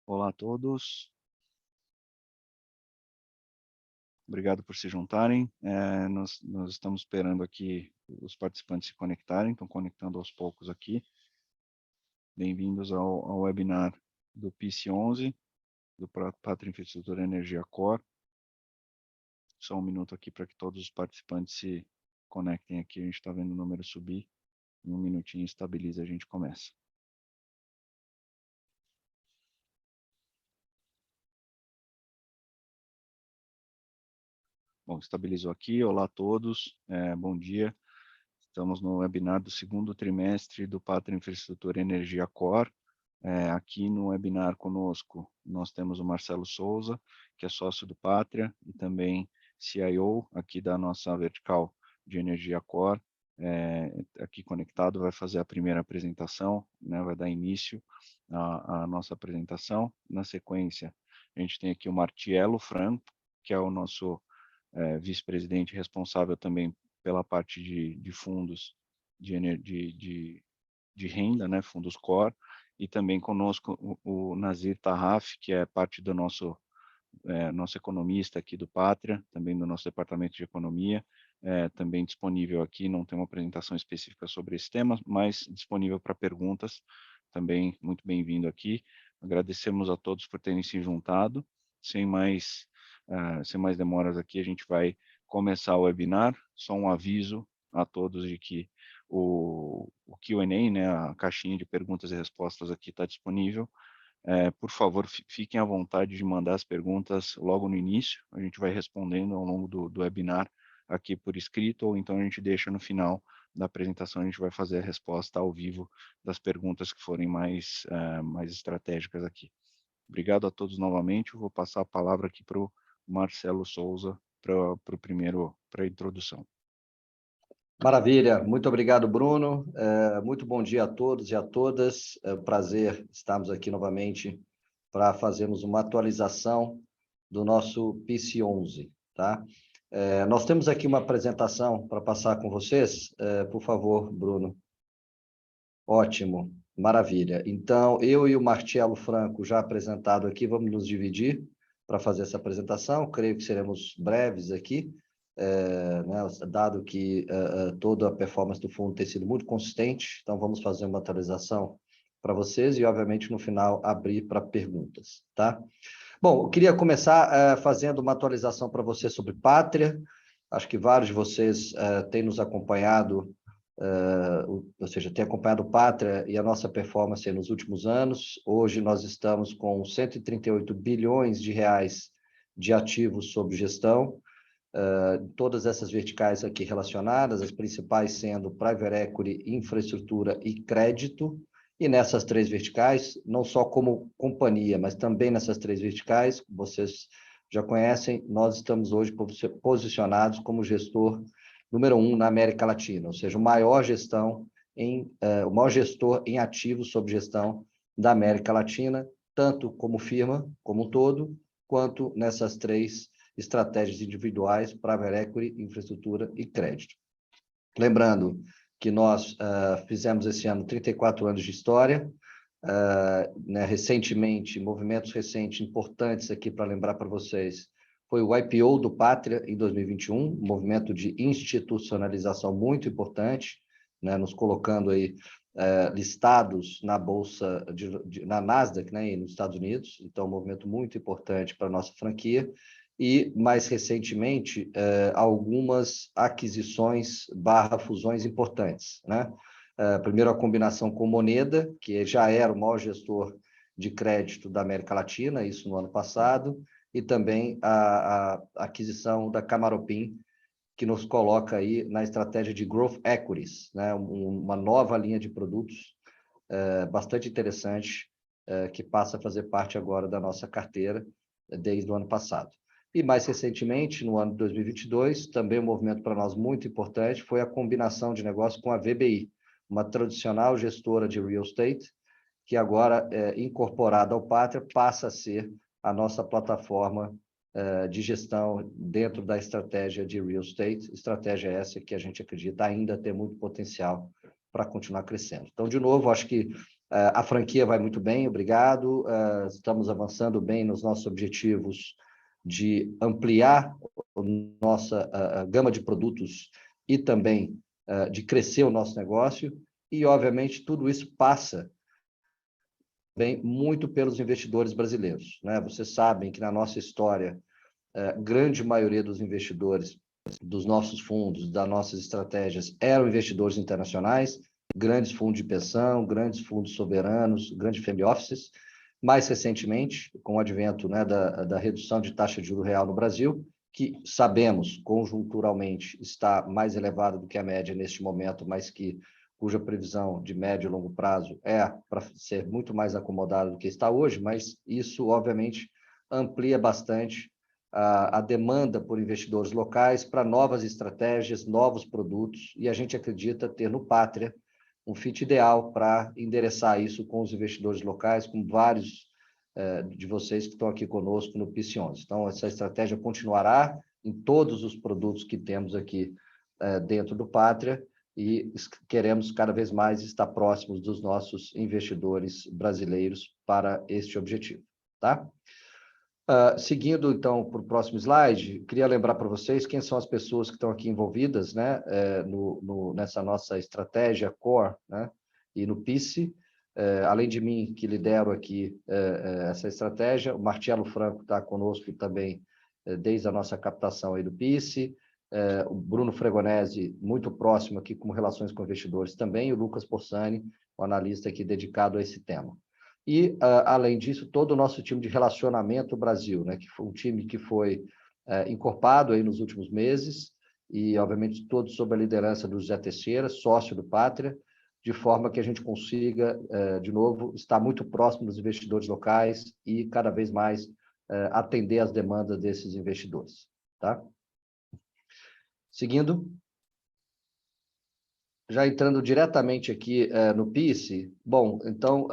Olá a todos. Obrigado por se juntarem. Nós estamos esperando aqui os participantes se conectarem, estão conectando aos poucos aqui. Bem-vindos ao webinar do PIS-11, do Pátria Infraestrutura Energia Core. Só um minuto aqui para que todos os participantes se conectem aqui. A gente está vendo o número subir. Em um minutinho estabiliza, a gente começa. Bom, estabilizou aqui. Olá a todos. Bom dia. Estamos no webinar do segundo trimestre do Pátria Infraestrutura Energia Core. Aqui no webinar conosco, nós temos o Marcelo Souza, que é sócio do Pátria e também CIO aqui da nossa vertical de Energia Core. Aqui conectado, vai fazer a primeira apresentação, né, vai dar início à nossa apresentação. Na sequência, a gente tem aqui o Martiello Franco, que é o nosso vice-presidente responsável também pela parte de fundos de renda, né, fundos core, e também conosco o Nazir Tarraf, que é parte do nosso economista aqui do Pátria, também do nosso departamento de economia, também disponível aqui, não tem uma apresentação específica sobre esse tema, mas disponível para perguntas, também muito bem-vindo aqui. Agradecemos a todos por terem se juntado. Sem mais demoras aqui, a gente vai começar o webinar. Só um aviso a todos de que o Q&A, né, a caixinha de perguntas e respostas aqui está disponível. Por favor, fiquem à vontade de mandar as perguntas logo no início. A gente vai respondendo ao longo do webinar aqui por escrito, ou então a gente deixa no final da apresentação, a gente vai fazer a resposta ao vivo das perguntas que forem mais estratégicas aqui. Obrigado a todos novamente. Eu vou passar a palavra aqui para o Marcelo Souza para a introdução. Maravilha, muito obrigado, Bruno. Muito bom dia a todos e a todas. É um prazer estarmos aqui novamente para fazermos uma atualização do nosso PIS-11, tá? Nós temos aqui uma apresentação para passar com vocês. Por favor, Bruno. Ótimo, maravilha. Então, eu e o Martiello Franco, já apresentado aqui, vamos nos dividir para fazer essa apresentação. Creio que seremos breves aqui, né, dado que toda a performance do fundo tem sido muito consistente. Então, vamos fazer uma atualização para vocês e, obviamente, no final, abrir para perguntas, tá? Bom, eu queria começar fazendo uma atualização para você sobre Pátria. Acho que vários de vocês têm nos acompanhado, ou seja, têm acompanhado Pátria e a nossa performance nos últimos anos. Hoje nós estamos com 138 bilhões de reais de ativos sob gestão, todas essas verticais aqui relacionadas, as principais sendo Private Equity, infraestrutura e crédito. E nessas três verticais, não só como companhia, mas também nessas três verticais, vocês já conhecem, nós estamos hoje posicionados como gestor número 1 na América Latina, ou seja, o maior gestor em ativos sob gestão da América Latina, tanto como firma, como um todo, quanto nessas três estratégias individuais, Private Equity, infraestrutura e crédito. Lembrando que nós fizemos esse ano 34 anos de história, né, recentemente, movimentos recentes importantes aqui para lembrar para vocês, foi o IPO do Pátria em 2021, um movimento de institucionalização muito importante, né, nos colocando aí listados na bolsa, na Nasdaq, né, nos Estados Unidos, então um movimento muito importante para a nossa franquia, e, mais recentemente, algumas aquisições / fusões importantes, né? Primeiro, a combinação com Moneda, que já era o maior gestor de crédito da América Latina, isso no ano passado, e também a aquisição da Kamaroopin, que nos coloca aí na estratégia de Growth Equities, né? Uma nova linha de produtos bastante interessante, que passa a fazer parte agora da nossa carteira desde o ano passado. E, mais recentemente, no ano de 2022, também um movimento para nós muito importante foi a combinação de negócio com a VBI, uma tradicional gestora de real estate, que agora, incorporada ao Pátria, passa a ser a nossa plataforma de gestão dentro da estratégia de real estate, estratégia essa que a gente acredita ainda ter muito potencial para continuar crescendo. Então, de novo, acho que A franquia vai muito bem, obrigado. Estamos avançando bem nos nossos objetivos de ampliar a nossa gama de produtos e também de crescer o nosso negócio. E, obviamente, tudo isso passa bem muito pelos investidores brasileiros, né? Vocês sabem que na nossa história, a grande maioria dos investidores dos nossos fundos, das nossas estratégias, eram investidores internacionais, grandes fundos de pensão, grandes fundos soberanos, grandes family offices. Mais recentemente, com o advento, né, da redução de taxa de juros real no Brasil, que sabemos, conjunturalmente, está mais elevada do que a média neste momento, mas cuja previsão de médio e longo prazo é para ser muito mais acomodada do que está hoje, mas isso, obviamente, amplia bastante a demanda por investidores locais para novas estratégias, novos produtos, e a gente acredita ter no Pátria um fit ideal para endereçar isso com os investidores locais, com vários de vocês que estão aqui conosco no PIS11. Então, essa estratégia continuará em todos os produtos que temos aqui dentro do Pátria, e queremos cada vez mais estar próximos dos nossos investidores brasileiros para este objetivo, tá? Seguindo, então, para o próximo slide, queria lembrar para vocês quem são as pessoas que estão aqui envolvidas, né, nessa nossa estratégia core, né, e no PIS. Além de mim, que lidero aqui essa estratégia, o Marcelo Franco está conosco também desde a nossa captação aí do PIS, o Bruno Fregonese, muito próximo aqui com relações com investidores também, e o Lucas Possani, um analista aqui dedicado a esse tema. E, além disso, todo o nosso time de relacionamento Brasil, né, que foi um time que foi encorpado aí nos últimos meses, e, obviamente, todos sob a liderança do José Teixeira, sócio do Pátria, de forma que a gente consiga, de novo, estar muito próximo dos investidores locais e, cada vez mais, atender às demandas desses investidores. Tá? Seguindo. Já entrando diretamente aqui no PIS, bom, então,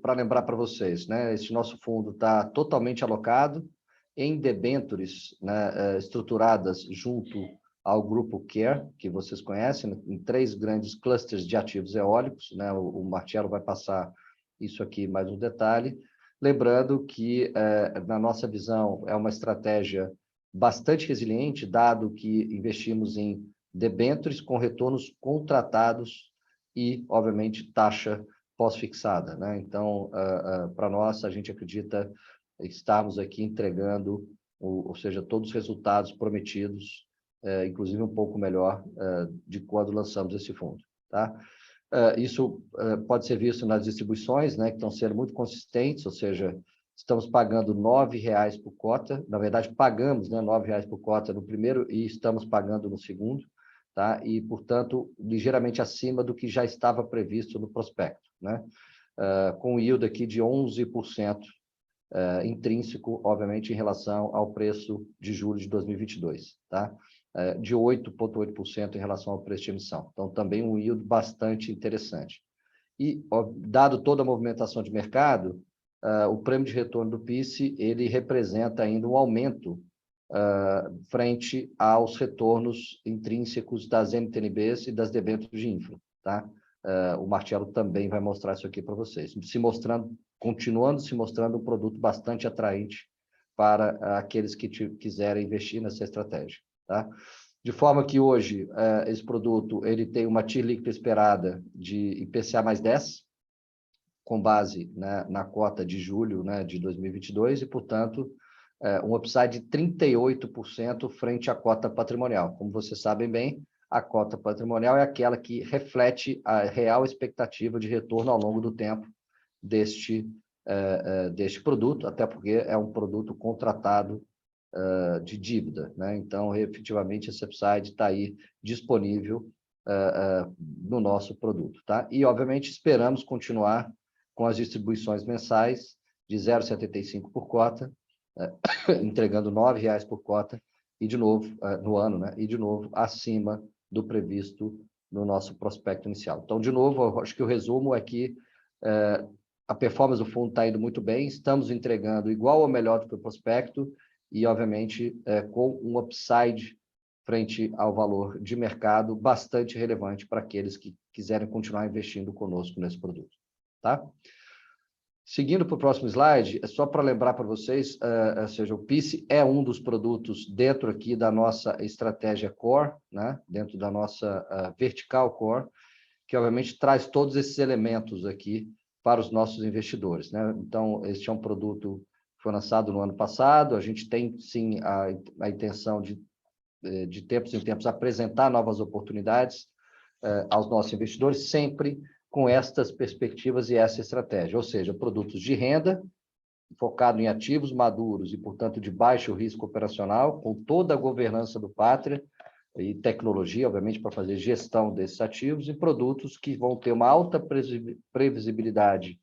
para lembrar para vocês, né, esse nosso fundo está totalmente alocado em debêntures, né, estruturadas junto ao grupo Care, que vocês conhecem, em 3 grandes clusters de ativos eólicos, né, o Marcelo vai passar isso aqui mais um detalhe, lembrando que, na nossa visão, é uma estratégia bastante resiliente, dado que investimos em debêntures com retornos contratados e, obviamente, taxa pós-fixada, né? Então, para nós, a gente acredita estarmos aqui entregando, ou seja, todos os resultados prometidos, inclusive um pouco melhor de quando lançamos esse fundo, tá? Isso pode ser visto nas distribuições, né, que estão sendo muito consistentes, ou seja, estamos pagando R$ 9,00 por cota, na verdade, pagamos, né, R$ 9,00 por cota no primeiro e estamos pagando no segundo, tá? E, portanto, ligeiramente acima do que já estava previsto no prospecto, né? Com yield aqui de 11% intrínseco, obviamente, em relação ao preço de julho de 2022, tá? De 8,8% em relação ao preço de emissão. Então, também um yield bastante interessante. E, dado toda a movimentação de mercado, o prêmio de retorno do PIS, ele representa ainda um aumento frente aos retornos intrínsecos das NTNBs e das debêntures de infra, tá? O Marcelo também vai mostrar isso aqui para vocês, continuando se mostrando um produto bastante atraente para aqueles que quiserem investir nessa estratégia, tá? De forma que hoje esse produto ele tem uma TIR líquida esperada de IPCA mais 10, com base, né, na cota de julho, né, de 2022, e, portanto, um upside de 38% frente à cota patrimonial. Como vocês sabem bem, a cota patrimonial é aquela que reflete a real expectativa de retorno ao longo do tempo deste produto, até porque é um produto contratado de dívida, né? Então, efetivamente, esse upside está aí disponível no nosso produto, tá? E, obviamente, esperamos continuar com as distribuições mensais de 0,75 por cota, entregando R$ 9,00 por cota, e de novo, no ano, né? E de novo, acima do previsto no nosso prospecto inicial. Então, de novo, eu acho que o resumo é que a performance do fundo está indo muito bem, estamos entregando igual ou melhor do que o prospecto, e, obviamente, com um upside frente ao valor de mercado bastante relevante para aqueles que quiserem continuar investindo conosco nesse produto. tá? Seguindo para o próximo slide, é só para lembrar para vocês, ou seja, o PICE é um dos produtos dentro aqui da nossa estratégia core, né? Dentro da nossa vertical core, que obviamente traz todos esses elementos aqui para os nossos investidores, né? Então, este é um produto que foi lançado no ano passado, a gente tem, sim, a intenção de tempos em tempos, apresentar novas oportunidades aos nossos investidores, sempre com estas perspectivas e essa estratégia, ou seja, produtos de renda, focado em ativos maduros e, portanto, de baixo risco operacional, com toda a governança do Pátria e tecnologia, obviamente, para fazer gestão desses ativos, e produtos que vão ter uma alta previsibilidade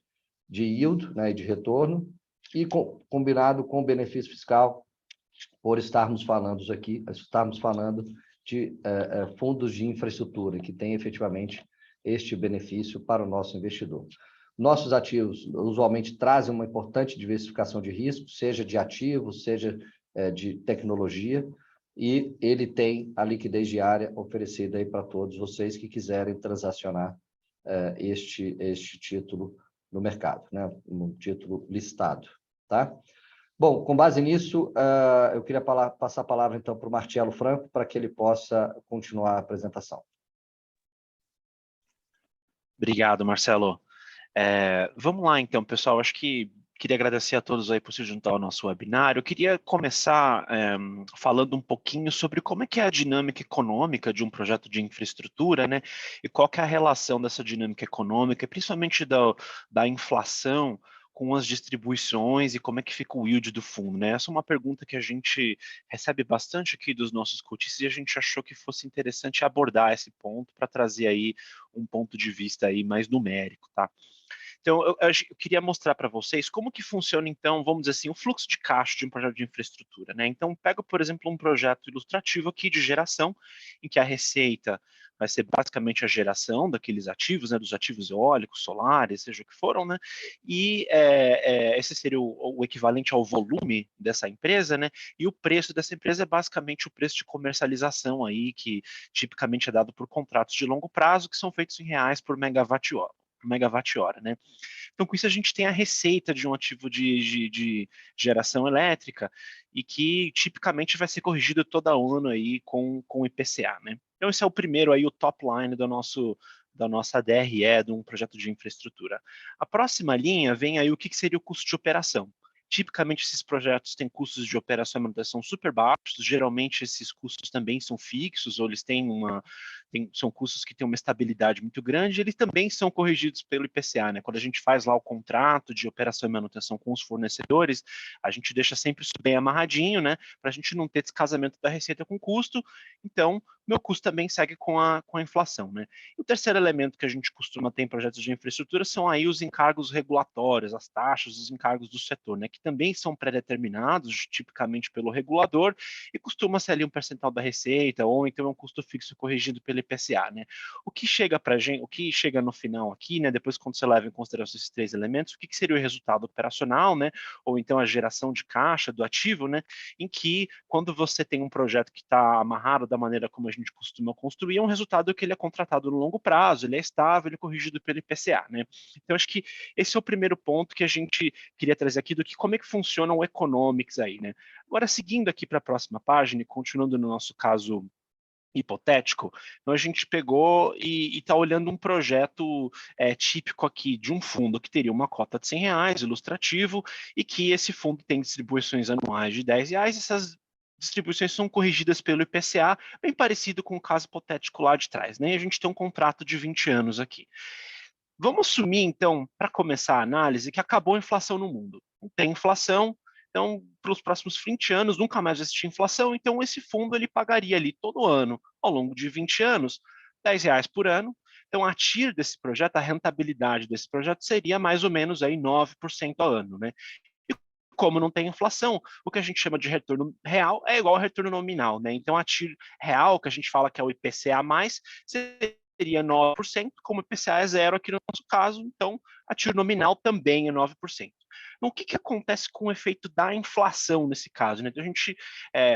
de yield, né, e de retorno, e combinado com o benefício fiscal, por estarmos falando de fundos de infraestrutura, que tem efetivamente este benefício para o nosso investidor. Nossos ativos usualmente trazem uma importante diversificação de risco, seja de ativos, seja de tecnologia, e ele tem a liquidez diária oferecida aí para todos vocês que quiserem transacionar este título no mercado, né? Um título listado, tá? Bom, com base nisso, eu queria passar a palavra, então, para o Marcelo Franco, para que ele possa continuar a apresentação. Obrigado, Marcelo. Vamos lá, então, pessoal. Acho que queria agradecer a todos aí por se juntar ao nosso webinar. Eu queria começar falando um pouquinho sobre como é que é a dinâmica econômica de um projeto de infraestrutura, né? E qual que é a relação dessa dinâmica econômica, principalmente da inflação, com as distribuições e como é que fica o yield do fundo, né? Essa é uma pergunta que a gente recebe bastante aqui dos nossos cotistas e a gente achou que fosse interessante abordar esse ponto para trazer aí um ponto de vista aí mais numérico, tá? Então, eu queria mostrar para vocês como que funciona, então, vamos dizer assim, o fluxo de caixa de um projeto de infraestrutura, né? Então, pego, por exemplo, um projeto ilustrativo aqui de geração, em que a receita vai ser basicamente a geração daqueles ativos, né, dos ativos eólicos, solares, seja o que foram, né? E esse seria o equivalente ao volume dessa empresa, né? E o preço dessa empresa é basicamente o preço de comercialização aí, que tipicamente é dado por contratos de longo prazo, que são feitos em reais por megawatt-hora, né? Então, com isso, a gente tem a receita de um ativo de geração elétrica e que tipicamente vai ser corrigido todo ano aí com o IPCA, né? Então, esse é o primeiro aí, o top line da nossa DRE, de um projeto de infraestrutura. A próxima linha vem aí o que seria o custo de operação. Tipicamente, esses projetos têm custos de operação e manutenção super baixos, geralmente esses custos também são fixos, ou eles são custos que têm uma estabilidade muito grande, eles também são corrigidos pelo IPCA, né? Quando a gente faz lá o contrato de operação e manutenção com os fornecedores, a gente deixa sempre isso bem amarradinho, né? Para a gente não ter descasamento da receita com o custo, então meu custo também segue com a inflação, né? E o terceiro elemento que a gente costuma ter em projetos de infraestrutura são aí os encargos regulatórios, as taxas, os encargos do setor, né? Que também são pré-determinados, tipicamente pelo regulador, e costuma ser ali um percentual da receita, ou então é um custo fixo corrigido pelo IPCA, né? O que chega para gente, o que chega no final aqui, né? Depois quando você leva em consideração esses três elementos, o que seria o resultado operacional, né? Ou então a geração de caixa do ativo, né? Em que quando você tem um projeto que está amarrado da maneira como a gente costuma construir, é um resultado que ele é contratado no longo prazo, ele é estável, ele é corrigido pelo IPCA, né? Então acho que esse é o primeiro ponto que a gente queria trazer aqui do que como é que funciona o economics aí, né? Agora, seguindo aqui para a próxima página e continuando no nosso caso hipotético, então a gente pegou e está olhando um projeto típico aqui de um fundo que teria uma cota de R$100, ilustrativo, e que esse fundo tem distribuições anuais de R$10, essas distribuições são corrigidas pelo IPCA, bem parecido com o caso hipotético lá de trás, né? E a gente tem um contrato de 20 anos aqui. Vamos assumir, então, para começar a análise, que acabou a inflação no mundo. Não tem inflação, então, para os próximos 20 anos, nunca mais vai existir inflação, então esse fundo ele pagaria ali todo ano, ao longo de 20 anos, R$10 por ano. Então, a TIR desse projeto, a rentabilidade desse projeto seria mais ou menos aí 9% ao ano, né? E como não tem inflação, o que a gente chama de retorno real é igual ao retorno nominal, né? Então, a TIR real, que a gente fala que é o IPCA+, seria 9%, como o IPCA é zero aqui no nosso caso, então a TIR nominal também é 9%. Então, o que, que acontece com o efeito da inflação nesse caso, né? Então, a gente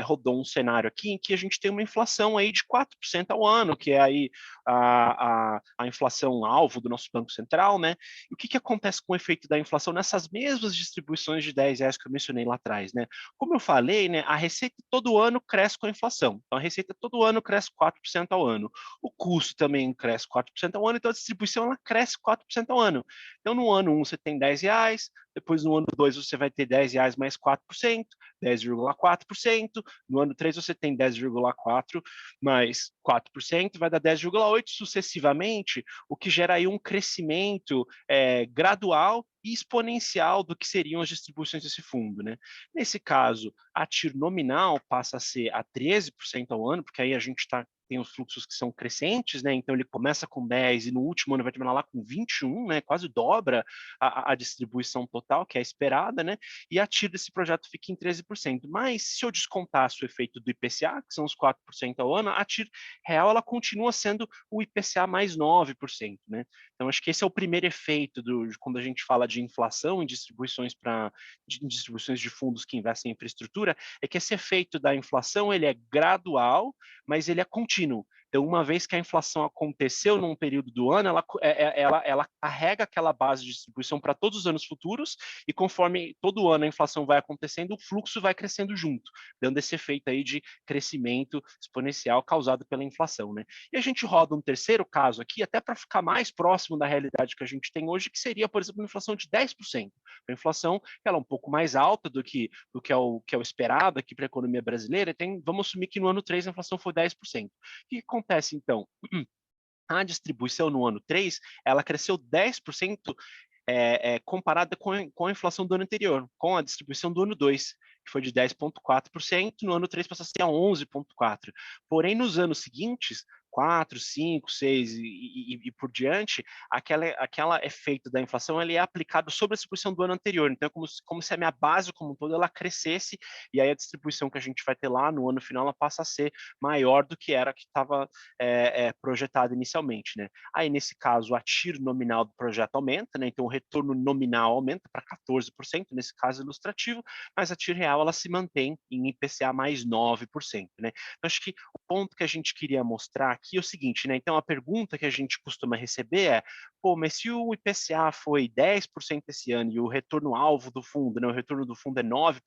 rodou um cenário aqui em que a gente tem uma inflação aí de 4% ao ano, que é aí a inflação alvo do nosso Banco Central, né? E o que, que acontece com o efeito da inflação nessas mesmas distribuições de R$ 10 que eu mencionei lá atrás, né? Como eu falei, né, a receita todo ano cresce com a inflação. Então, a receita todo ano cresce 4% ao ano. O custo também cresce 4% ao ano, então a distribuição ela cresce 4% ao ano. Então, no ano 1 você tem R$ 10, depois no ano 2 você vai ter R$ 10 mais 4%, 10,4%. No ano 3 você tem 10,4% mais 4%, vai dar 10,8% sucessivamente, o que gera aí um crescimento gradual e exponencial do que seriam as distribuições desse fundo, né? Nesse caso, a TIR nominal passa a ser a 13% ao ano, porque aí a gente tem os fluxos que são crescentes, né? Então ele começa com 10 e no último ano vai terminar lá com 21, né? Quase dobra a distribuição total, que é esperada, né? E a TIR desse projeto fica em 13%. Mas se eu descontasse o efeito do IPCA, que são os 4% ao ano, a TIR real ela continua sendo o IPCA mais 9%, né? Então acho que esse é o primeiro efeito de quando a gente fala de inflação em distribuições de fundos que investem em infraestrutura, é que esse efeito da inflação ele é gradual, mas ele é contínuo. Então, uma vez que a inflação aconteceu num período do ano, ela carrega aquela base de distribuição para todos os anos futuros, e conforme todo ano a inflação vai acontecendo, o fluxo vai crescendo junto, dando esse efeito aí de crescimento exponencial causado pela inflação, né? E a gente roda um terceiro caso aqui, até para ficar mais próximo da realidade que a gente tem hoje, que seria, por exemplo, uma inflação de 10%. A inflação ela é um pouco mais alta do que é o esperado aqui para a economia brasileira, vamos assumir que no ano 3 a inflação foi 10%. O que acontece, então? A distribuição no ano 3, ela cresceu 10% comparada com a inflação do ano anterior, com a distribuição do ano 2, que foi de 10,4%, no ano 3 passa a ser a 11,4%. Porém, nos anos seguintes, 4, 5, 6 e por diante, aquela efeito da inflação ele é aplicado sobre a distribuição do ano anterior. Então, é como se a minha base como um todo ela crescesse, e aí a distribuição que a gente vai ter lá no ano final ela passa a ser maior do que era que estava projetada inicialmente, né? Aí, nesse caso, a TIR nominal do projeto aumenta, né? Então o retorno nominal aumenta para 14%, nesse caso ilustrativo, mas a TIR real ela se mantém em IPCA mais 9%, né? Então, acho que o ponto que a gente queria mostrar aqui é o seguinte, né? Então, a pergunta que a gente costuma receber é, pô, mas se o IPCA foi 10% esse ano e o retorno alvo do fundo, né? O retorno do fundo é 9%,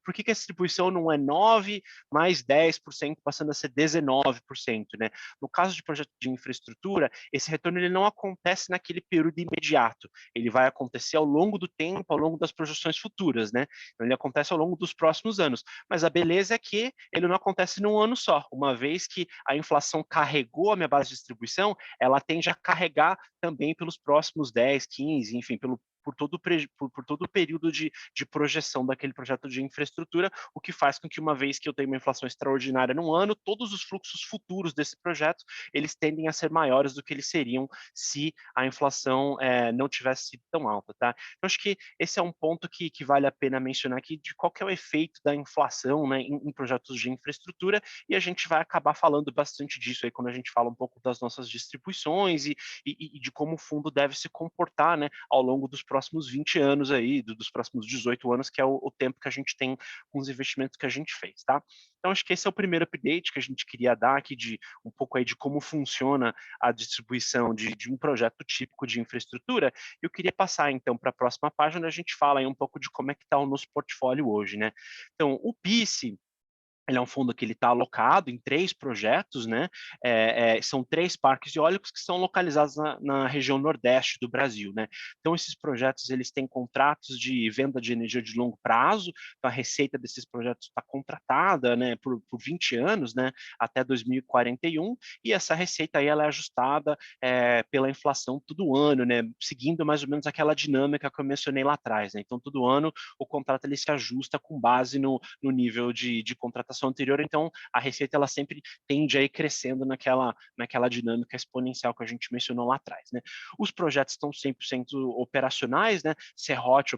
por que a distribuição não é 9 mais 10%, passando a ser 19%, né? No caso de projeto de infraestrutura, esse retorno ele não acontece naquele período imediato, ele vai acontecer ao longo do tempo, ao longo das projeções futuras, né? Então, ele acontece ao longo dos próximos anos. Mas a beleza é que ele não acontece num ano só. Uma vez que a inflação carregou a minha base de distribuição, ela tende a carregar também pelos próximos 10, 15, enfim, por todo o período de projeção daquele projeto de infraestrutura, o que faz com que, uma vez que eu tenho uma inflação extraordinária num ano, todos os fluxos futuros desse projeto, eles tendem a ser maiores do que eles seriam se a inflação não tivesse sido tão alta, tá? Então, acho que esse é um ponto que vale a pena mencionar aqui, de qual que é o efeito da inflação, né, em projetos de infraestrutura, e a gente vai acabar falando bastante disso aí quando a gente fala um pouco das nossas distribuições e de como o fundo deve se comportar, né, ao longo dos próximos 20 anos aí, dos próximos 18 anos, que é o tempo que a gente tem com os investimentos que a gente fez, tá? Então, acho que esse é o primeiro update que a gente queria dar aqui, de um pouco aí de como funciona a distribuição de um projeto típico de infraestrutura. Eu queria passar, então, para a próxima página, onde a gente fala aí um pouco de como é que está o nosso portfólio hoje, né? Então, o PICE, ele é um fundo que ele está alocado em 3 projetos, né? São 3 parques eólicos que são localizados na região nordeste do Brasil, né? Então, esses projetos eles têm contratos de venda de energia de longo prazo, então a receita desses projetos está contratada, né, por 20 anos, né, até 2041, e essa receita aí ela é ajustada pela inflação todo ano, né, seguindo mais ou menos aquela dinâmica que eu mencionei lá atrás, né? Então, todo ano o contrato ele se ajusta com base no nível de contratação geração anterior, então a receita ela sempre tende a ir crescendo naquela dinâmica exponencial que a gente mencionou lá atrás, né? Os projetos estão 100% operacionais, né? Serrote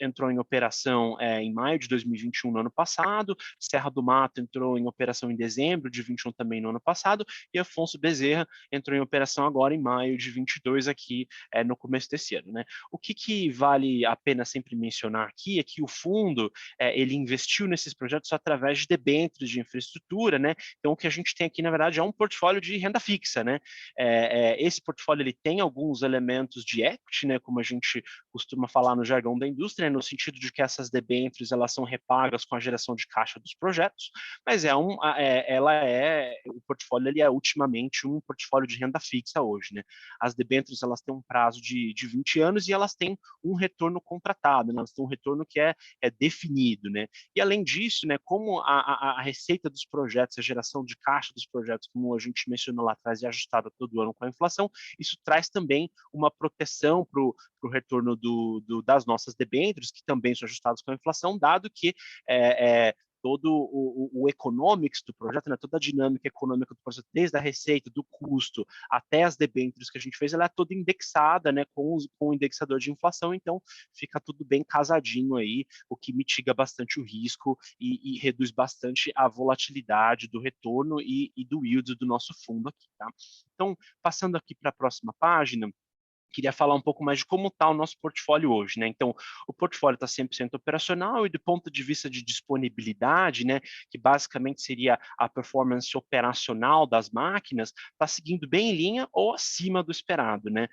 entrou em operação em maio de 2021, no ano passado, Serra do Mato entrou em operação em dezembro de 21 também no ano passado, e Afonso Bezerra entrou em operação agora em maio de 22 aqui no começo desse ano, né? O que vale a pena sempre mencionar aqui é que o fundo ele investiu nesses projetos através de debêntures de infraestrutura, né? Então o que a gente tem aqui na verdade é um portfólio de renda fixa, né? Esse portfólio ele tem alguns elementos de equity, né? Como a gente costuma falar no jargão da indústria, no sentido de que essas debêntures elas são repagas com a geração de caixa dos projetos, mas o portfólio ele é ultimamente um portfólio de renda fixa hoje, né? As debêntures elas têm um prazo de 20 anos e elas têm um retorno contratado, né? Elas têm um retorno que é definido, né? E além disso, né, como a receita dos projetos, a geração de caixa dos projetos, como a gente mencionou lá atrás, é ajustada todo ano com a inflação, isso traz também uma proteção para o retorno das nossas debêntures, que também são ajustadas com a inflação, dado que todo o economics do projeto, né, toda a dinâmica econômica do projeto, desde a receita, do custo, até as debêntures que a gente fez, ela é toda indexada, né, com o indexador de inflação, então fica tudo bem casadinho aí, o que mitiga bastante o risco e reduz bastante a volatilidade do retorno e do yield do nosso fundo aqui, tá? Então, passando aqui para a próxima página, queria falar um pouco mais de como está o nosso portfólio hoje, né? Então, o portfólio está 100% operacional e do ponto de vista de disponibilidade, né, que basicamente seria a performance operacional das máquinas, está seguindo bem em linha ou acima do esperado, né?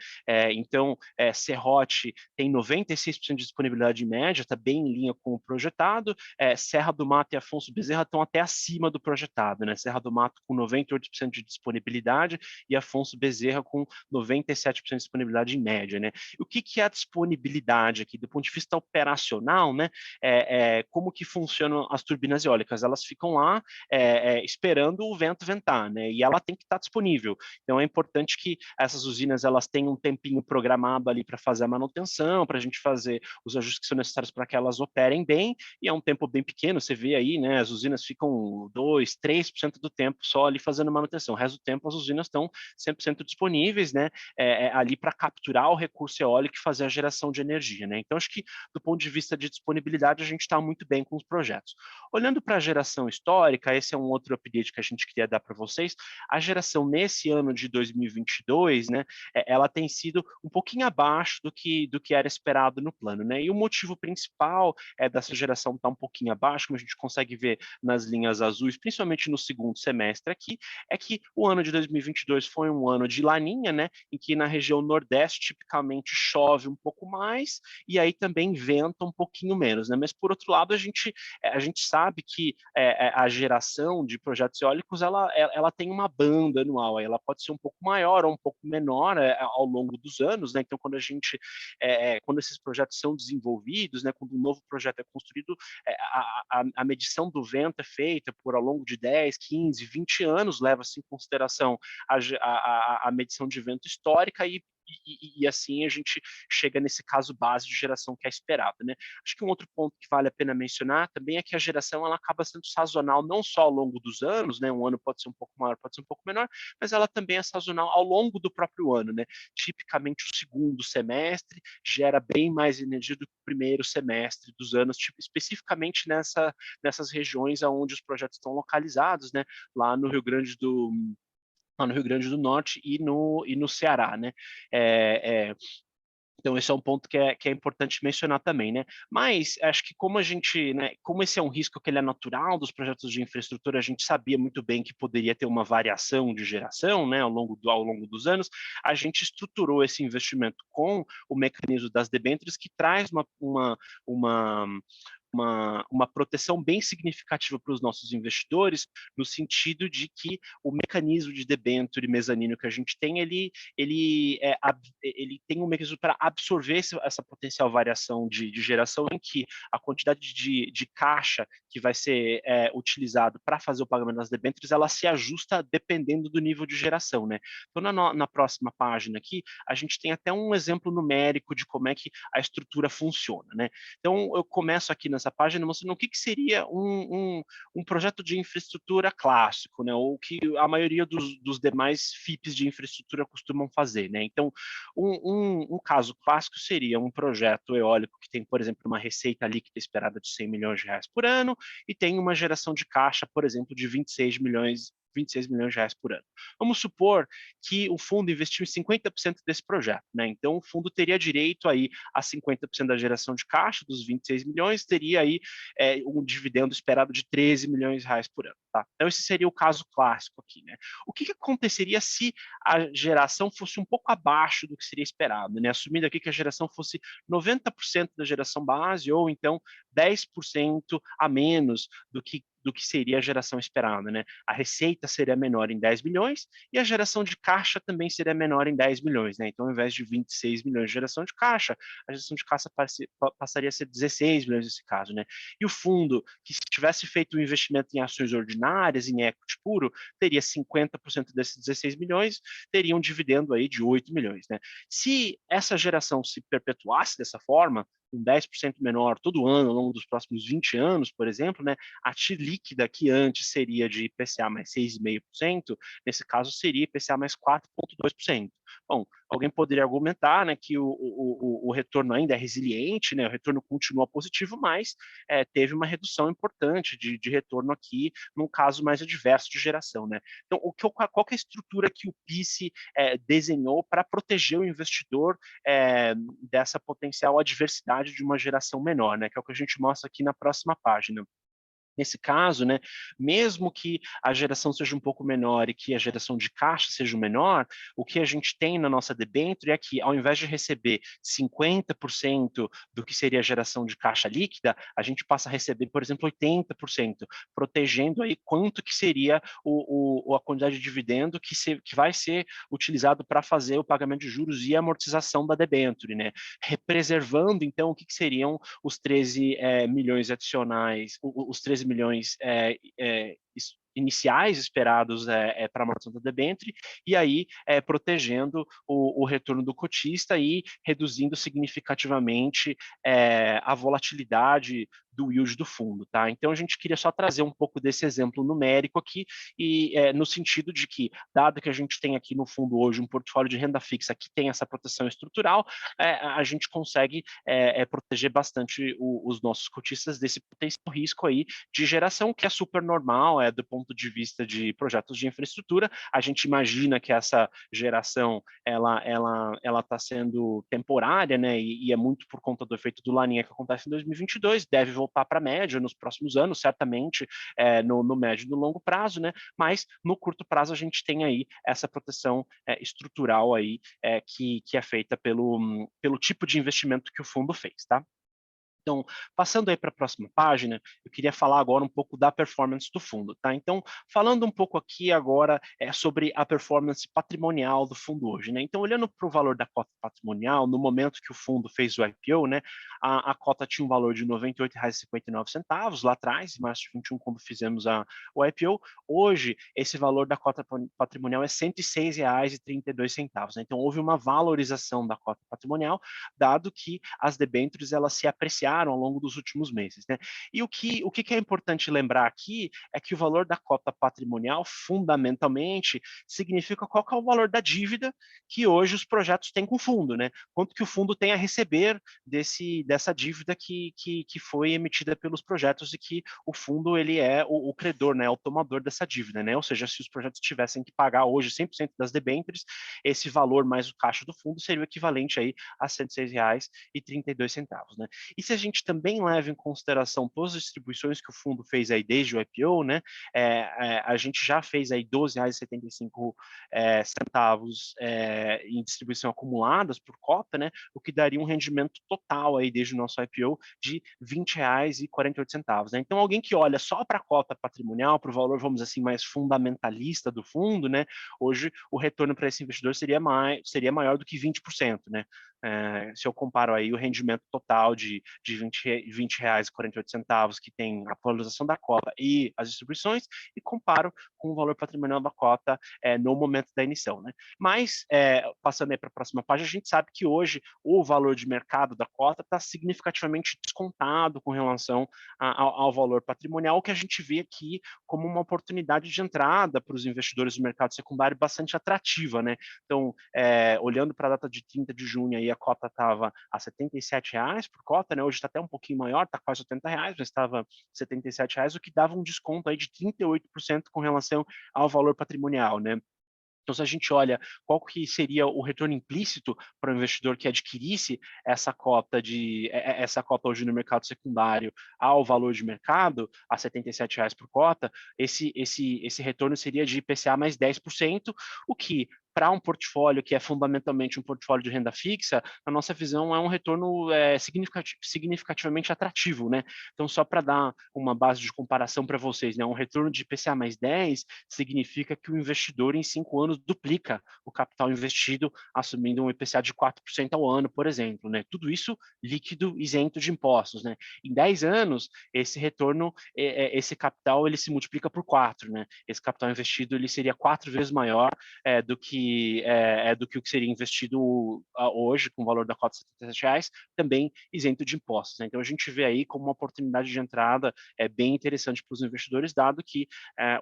Então, Serrote tem 96% de disponibilidade média, está bem em linha com o projetado, Serra do Mato e Afonso Bezerra estão até acima do projetado, né? Serra do Mato com 98% de disponibilidade e Afonso Bezerra com 97% de disponibilidade em média, né? O que é a disponibilidade aqui? Do ponto de vista operacional, né? Como que funcionam as turbinas eólicas? Elas ficam lá esperando o vento ventar, né? E ela tem que estar disponível. Então é importante que essas usinas elas tenham um tempinho programado ali para fazer a manutenção, para a gente fazer os ajustes que são necessários para que elas operem bem, e é um tempo bem pequeno, você vê aí, né? As usinas ficam 2, 3% do tempo só ali fazendo manutenção. O resto do tempo as usinas estão 100% disponíveis, né? Ali para capturar o recurso eólico e fazer a geração de energia, né? Então, acho que do ponto de vista de disponibilidade, a gente está muito bem com os projetos. Olhando para a geração histórica, esse é um outro update que a gente queria dar para vocês. A geração nesse ano de 2022, né, ela tem sido um pouquinho abaixo do que era esperado no plano, né? E o motivo principal dessa geração estar um pouquinho abaixo, como a gente consegue ver nas linhas azuis, principalmente no segundo semestre aqui, é que o ano de 2022 foi um ano de laninha, né, em que na região nordeste tipicamente chove um pouco mais e aí também venta um pouquinho menos, né? Mas por outro lado a gente sabe que a geração de projetos eólicos ela tem uma banda anual, ela pode ser um pouco maior ou um pouco menor ao longo dos anos, né? Então quando esses projetos são desenvolvidos, né? Quando um novo projeto é construído, a medição do vento é feita por ao longo de 10, 15, 20 anos, leva-se em consideração a medição de vento histórica e assim a gente chega nesse caso base de geração que é esperado, né? Acho que um outro ponto que vale a pena mencionar também é que a geração ela acaba sendo sazonal não só ao longo dos anos, né? Um ano pode ser um pouco maior, pode ser um pouco menor, mas ela também é sazonal ao longo do próprio ano, né? Tipicamente o segundo semestre gera bem mais energia do que o primeiro semestre dos anos, especificamente nessas regiões onde os projetos estão localizados, né? Lá no Rio Grande do Norte e no Ceará, né? Então, esse é um ponto que é importante mencionar também, né? Mas acho que como a gente, né, como esse é um risco que ele é natural dos projetos de infraestrutura, a gente sabia muito bem que poderia ter uma variação de geração, né, ao longo dos anos, a gente estruturou esse investimento com o mecanismo das debêntures que traz uma proteção bem significativa para os nossos investidores, no sentido de que o mecanismo de debênture mezanino que a gente tem, ele tem um mecanismo para absorver essa potencial variação de geração, em que a quantidade de caixa que vai ser utilizado para fazer o pagamento das debêntures, ela se ajusta dependendo do nível de geração, né? Então, na próxima página aqui, a gente tem até um exemplo numérico de como é que a estrutura funciona, né? Então, eu começo aqui na nessa página mostrando o que seria um projeto de infraestrutura clássico, né? Ou que a maioria dos demais FIPs de infraestrutura costumam fazer, né? Então, um caso clássico seria um projeto eólico que tem, por exemplo, uma receita líquida esperada de 100 milhões de reais por ano e tem uma geração de caixa, por exemplo, de 26 milhões de reais por ano. Vamos supor que o fundo investiu em 50% desse projeto, né? Então, o fundo teria direito aí a 50% da geração de caixa, dos 26 milhões, teria aí um dividendo esperado de 13 milhões de reais por ano, tá? Então, esse seria o caso clássico aqui, né? O que aconteceria se a geração fosse um pouco abaixo do que seria esperado, né? Assumindo aqui que a geração fosse 90% da geração base, ou então 10% a menos do que seria a geração esperada, né? A receita seria menor em 10 milhões e a geração de caixa também seria menor em 10 milhões, né? Então, ao invés de 26 milhões de geração de caixa, a geração de caixa passaria a ser 16 milhões nesse caso, né? E o fundo, que se tivesse feito um investimento em ações ordinárias, em equity puro, teria 50% desses 16 milhões, teria um dividendo aí de 8 milhões, né? Se essa geração se perpetuasse dessa forma, com 10% menor todo ano ao longo dos próximos 20 anos, por exemplo, né, a TIR líquida, que antes seria de IPCA mais 6,5%, nesse caso seria IPCA mais 4,2%. Bom, alguém poderia argumentar, né, que o retorno ainda é resiliente, né, o retorno continua positivo, mas teve uma redução importante de retorno aqui, num caso mais adverso de geração, né? Então, qual que é a estrutura que o PICE desenhou para proteger o investidor dessa potencial adversidade de uma geração menor, né? Que é o que a gente mostra aqui na próxima página. Nesse caso, né, mesmo que a geração seja um pouco menor e que a geração de caixa seja menor, o que a gente tem na nossa debênture é que, ao invés de receber 50% do que seria a geração de caixa líquida, a gente passa a receber, por exemplo, 80%, protegendo aí quanto que seria a quantidade de dividendo que vai ser utilizado para fazer o pagamento de juros e amortização da debênture, né? Preservando, então, o que seriam os 13 milhões adicionais, os 13 milhões iniciais esperados para a amortização da debênture, e aí protegendo o retorno do cotista e reduzindo significativamente a volatilidade do yield do fundo, tá? Então, a gente queria só trazer um pouco desse exemplo numérico aqui, e no sentido de que, dado que a gente tem aqui no fundo hoje um portfólio de renda fixa que tem essa proteção estrutural, a gente consegue proteger bastante os nossos cotistas desse potencial risco aí de geração, que é super normal, do ponto de vista de projetos de infraestrutura. A gente imagina que essa geração ela está sendo temporária, né? E é muito por conta do efeito do Laninha que acontece em 2022, deve voltar para a média nos próximos anos, certamente no médio e no longo prazo, né? Mas no curto prazo a gente tem aí essa proteção estrutural aí que é feita pelo tipo de investimento que o fundo fez, tá? Então, passando aí para a próxima página, eu queria falar agora um pouco da performance do fundo, tá? Então, falando um pouco aqui agora sobre a performance patrimonial do fundo hoje, né? Então, olhando para o valor da cota patrimonial, no momento que o fundo fez o IPO, né, a cota tinha um valor de R$ 98,59 lá atrás, em março de 21, quando fizemos o IPO. Hoje, esse valor da cota patrimonial é R$ 106,32, né? Então, houve uma valorização da cota patrimonial, dado que as debêntures elas se apreciaram ao longo dos últimos meses, né? E o que é importante lembrar aqui é que o valor da cota patrimonial, fundamentalmente, significa qual que é o valor da dívida que hoje os projetos têm com o fundo, né? Quanto que o fundo tem a receber dessa dívida que foi emitida pelos projetos e que o fundo ele é o credor, né? O tomador dessa dívida, né? Ou seja, se os projetos tivessem que pagar hoje 100% das debêntures, esse valor mais o caixa do fundo seria o equivalente aí a R$ 106,32, né? E se a gente também leva em consideração todas as distribuições que o fundo fez aí desde o IPO, né, a gente já fez aí R$ 12,75 em distribuição acumuladas por cota, né, o que daria um rendimento total aí desde o nosso IPO de R$ 20,48, né? Então, alguém que olha só para a cota patrimonial, para o valor, vamos dizer assim, mais fundamentalista do fundo, né, hoje o retorno para esse investidor seria maior do que 20%, né? Se eu comparo aí o rendimento total de R$ 20,48 que tem a valorização da cota e as distribuições, e comparo com o valor patrimonial da cota no momento da emissão, né? Mas, passando aí para a próxima página, a gente sabe que hoje o valor de mercado da cota está significativamente descontado com relação ao valor patrimonial, o que a gente vê aqui como uma oportunidade de entrada para os investidores do mercado secundário bastante atrativa, né? Então, olhando para a data de 30 de junho, aí a cota estava a R$ 77 por cota, né? Hoje está até um pouquinho maior, está quase R$ 80, mas estava R$ 77, o que dava um desconto aí de 38% com relação ao valor patrimonial, né? Então, se a gente olha qual que seria o retorno implícito para o investidor que adquirisse essa cota hoje no mercado secundário ao valor de mercado, a R$ 77 por cota, esse retorno seria de IPCA mais 10%, o que para um portfólio que é fundamentalmente um portfólio de renda fixa, na nossa visão é um retorno significativamente atrativo, né? Então, só para dar uma base de comparação para vocês, né? Um retorno de IPCA mais 10 significa que o investidor em 5 anos duplica o capital investido, assumindo um IPCA de 4% ao ano, por exemplo, né? Tudo isso líquido, isento de impostos, né? Em 10 anos, esse retorno, esse capital, ele se multiplica por 4, né? Esse capital investido, ele seria 4 vezes maior do que o que seria investido hoje, com o valor da cota de R$ 77, também isento de impostos, né? Então, a gente vê aí como uma oportunidade de entrada bem interessante para os investidores, dado que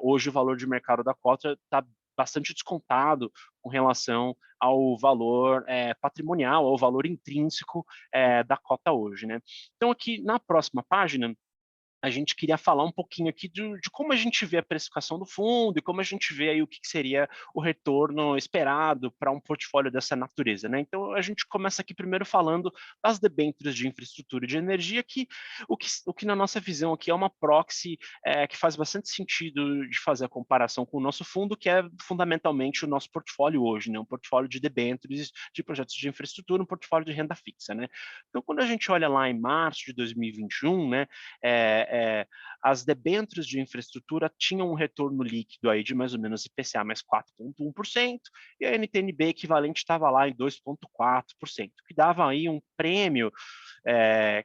hoje o valor de mercado da cota está bastante descontado com relação ao valor patrimonial, ao valor intrínseco da cota hoje, né? Então, aqui na próxima página, a gente queria falar um pouquinho aqui de como a gente vê a precificação do fundo e como a gente vê aí o que seria o retorno esperado para um portfólio dessa natureza, né? Então, a gente começa aqui primeiro falando das debêntures de infraestrutura e de energia, que o que na nossa visão aqui é uma proxy que faz bastante sentido de fazer a comparação com o nosso fundo, que é fundamentalmente o nosso portfólio hoje, né? Um portfólio de debêntures de projetos de infraestrutura, um portfólio de renda fixa, né? Então, quando a gente olha lá em março de 2021, né, as debêntures de infraestrutura tinham um retorno líquido aí de mais ou menos IPCA mais 4,1%, e a NTNB equivalente estava lá em 2,4%, que dava aí um prêmio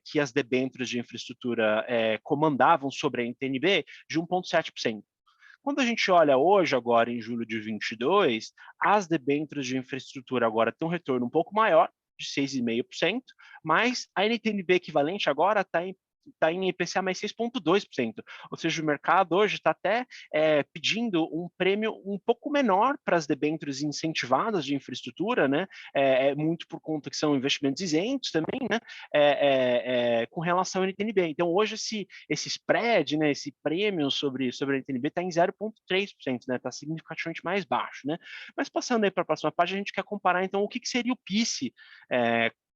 que as debêntures de infraestrutura comandavam sobre a NTNB de 1,7%. Quando a gente olha hoje, agora em julho de 22, as debêntures de infraestrutura agora têm um retorno um pouco maior, de 6,5%, mas a NTNB equivalente agora está em IPCA mais 6,2%. Ou seja, o mercado hoje está até pedindo um prêmio um pouco menor para as debêntures incentivadas de infraestrutura, né? Muito por conta que são investimentos isentos também, né? Com relação ao NTNB. Então, hoje, esse spread, né? Esse prêmio sobre a NTNB está em 0,3%, né? Está significativamente mais baixo, né? Mas passando aí para a próxima página, a gente quer comparar, então, o que seria o PIS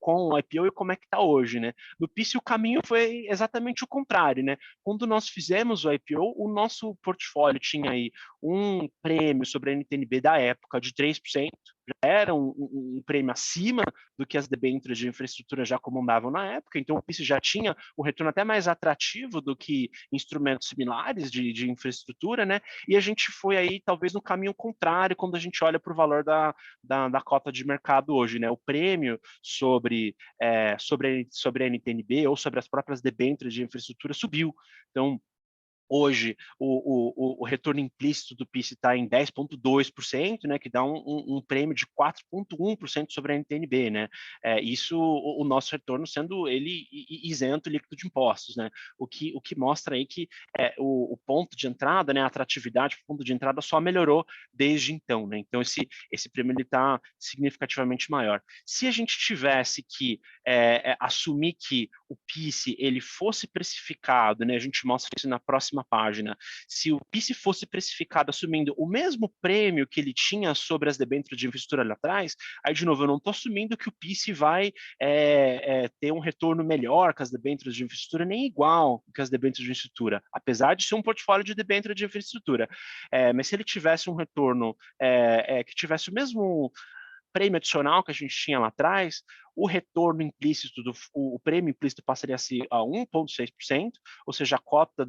com o IPO e como é que está hoje, né? No PIS o caminho foi exatamente o contrário, né? Quando nós fizemos o IPO, o nosso portfólio tinha aí um prêmio sobre a NTNB da época de 3%, já era um prêmio acima do que as debêntures de infraestrutura já comandavam na época, então o PIS já tinha um retorno até mais atrativo do que instrumentos similares de infraestrutura, né? E a gente foi aí talvez no caminho contrário quando a gente olha para o valor da cota de mercado hoje, né? O prêmio sobre a NTNB ou sobre as próprias debêntures de infraestrutura subiu. Então, hoje, o retorno implícito do PIS está em 10,2%, né, que dá um prêmio de 4,1% sobre a NTNB, né? Isso, o nosso retorno sendo ele isento líquido de impostos, né? O que mostra aí que o ponto de entrada, né, a atratividade do ponto de entrada só melhorou desde então, né? Então, esse prêmio está significativamente maior. Se a gente tivesse que assumir que o PIS ele fosse precificado, né, a gente mostra isso na próxima página, se o PIS fosse precificado assumindo o mesmo prêmio que ele tinha sobre as debêntures de infraestrutura lá atrás, aí, de novo, eu não estou assumindo que o PIS vai ter um retorno melhor que as debêntures de infraestrutura, nem igual que as debêntures de infraestrutura, apesar de ser um portfólio de debênture de infraestrutura. Mas se ele tivesse um retorno que tivesse o mesmo prêmio adicional que a gente tinha lá atrás, o retorno implícito, o prêmio implícito passaria a ser a 1,6%, ou seja, a cota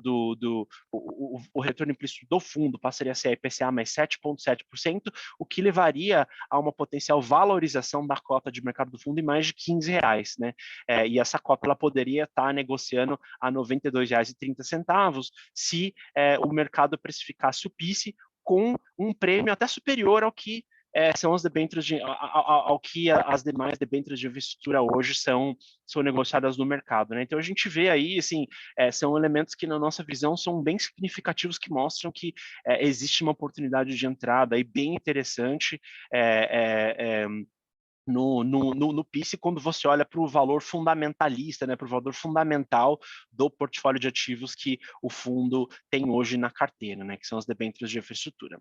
o retorno implícito do fundo passaria a ser a IPCA mais 7,7%, o que levaria a uma potencial valorização da cota de mercado do fundo em mais de R$15, né? E essa cota ela poderia estar negociando a R$ 92,30 se o mercado precificasse o PICE com um prêmio até superior ao que são as debêntures ao que as demais debêntures de investidura hoje são negociadas no mercado, né? Então a gente vê aí, assim, são elementos que na nossa visão são bem significativos, que mostram que existe uma oportunidade de entrada aí bem interessante no PICE, quando você olha para o valor fundamentalista, né, para o valor fundamental do portfólio de ativos que o fundo tem hoje na carteira, né, que são as debêntures de infraestrutura.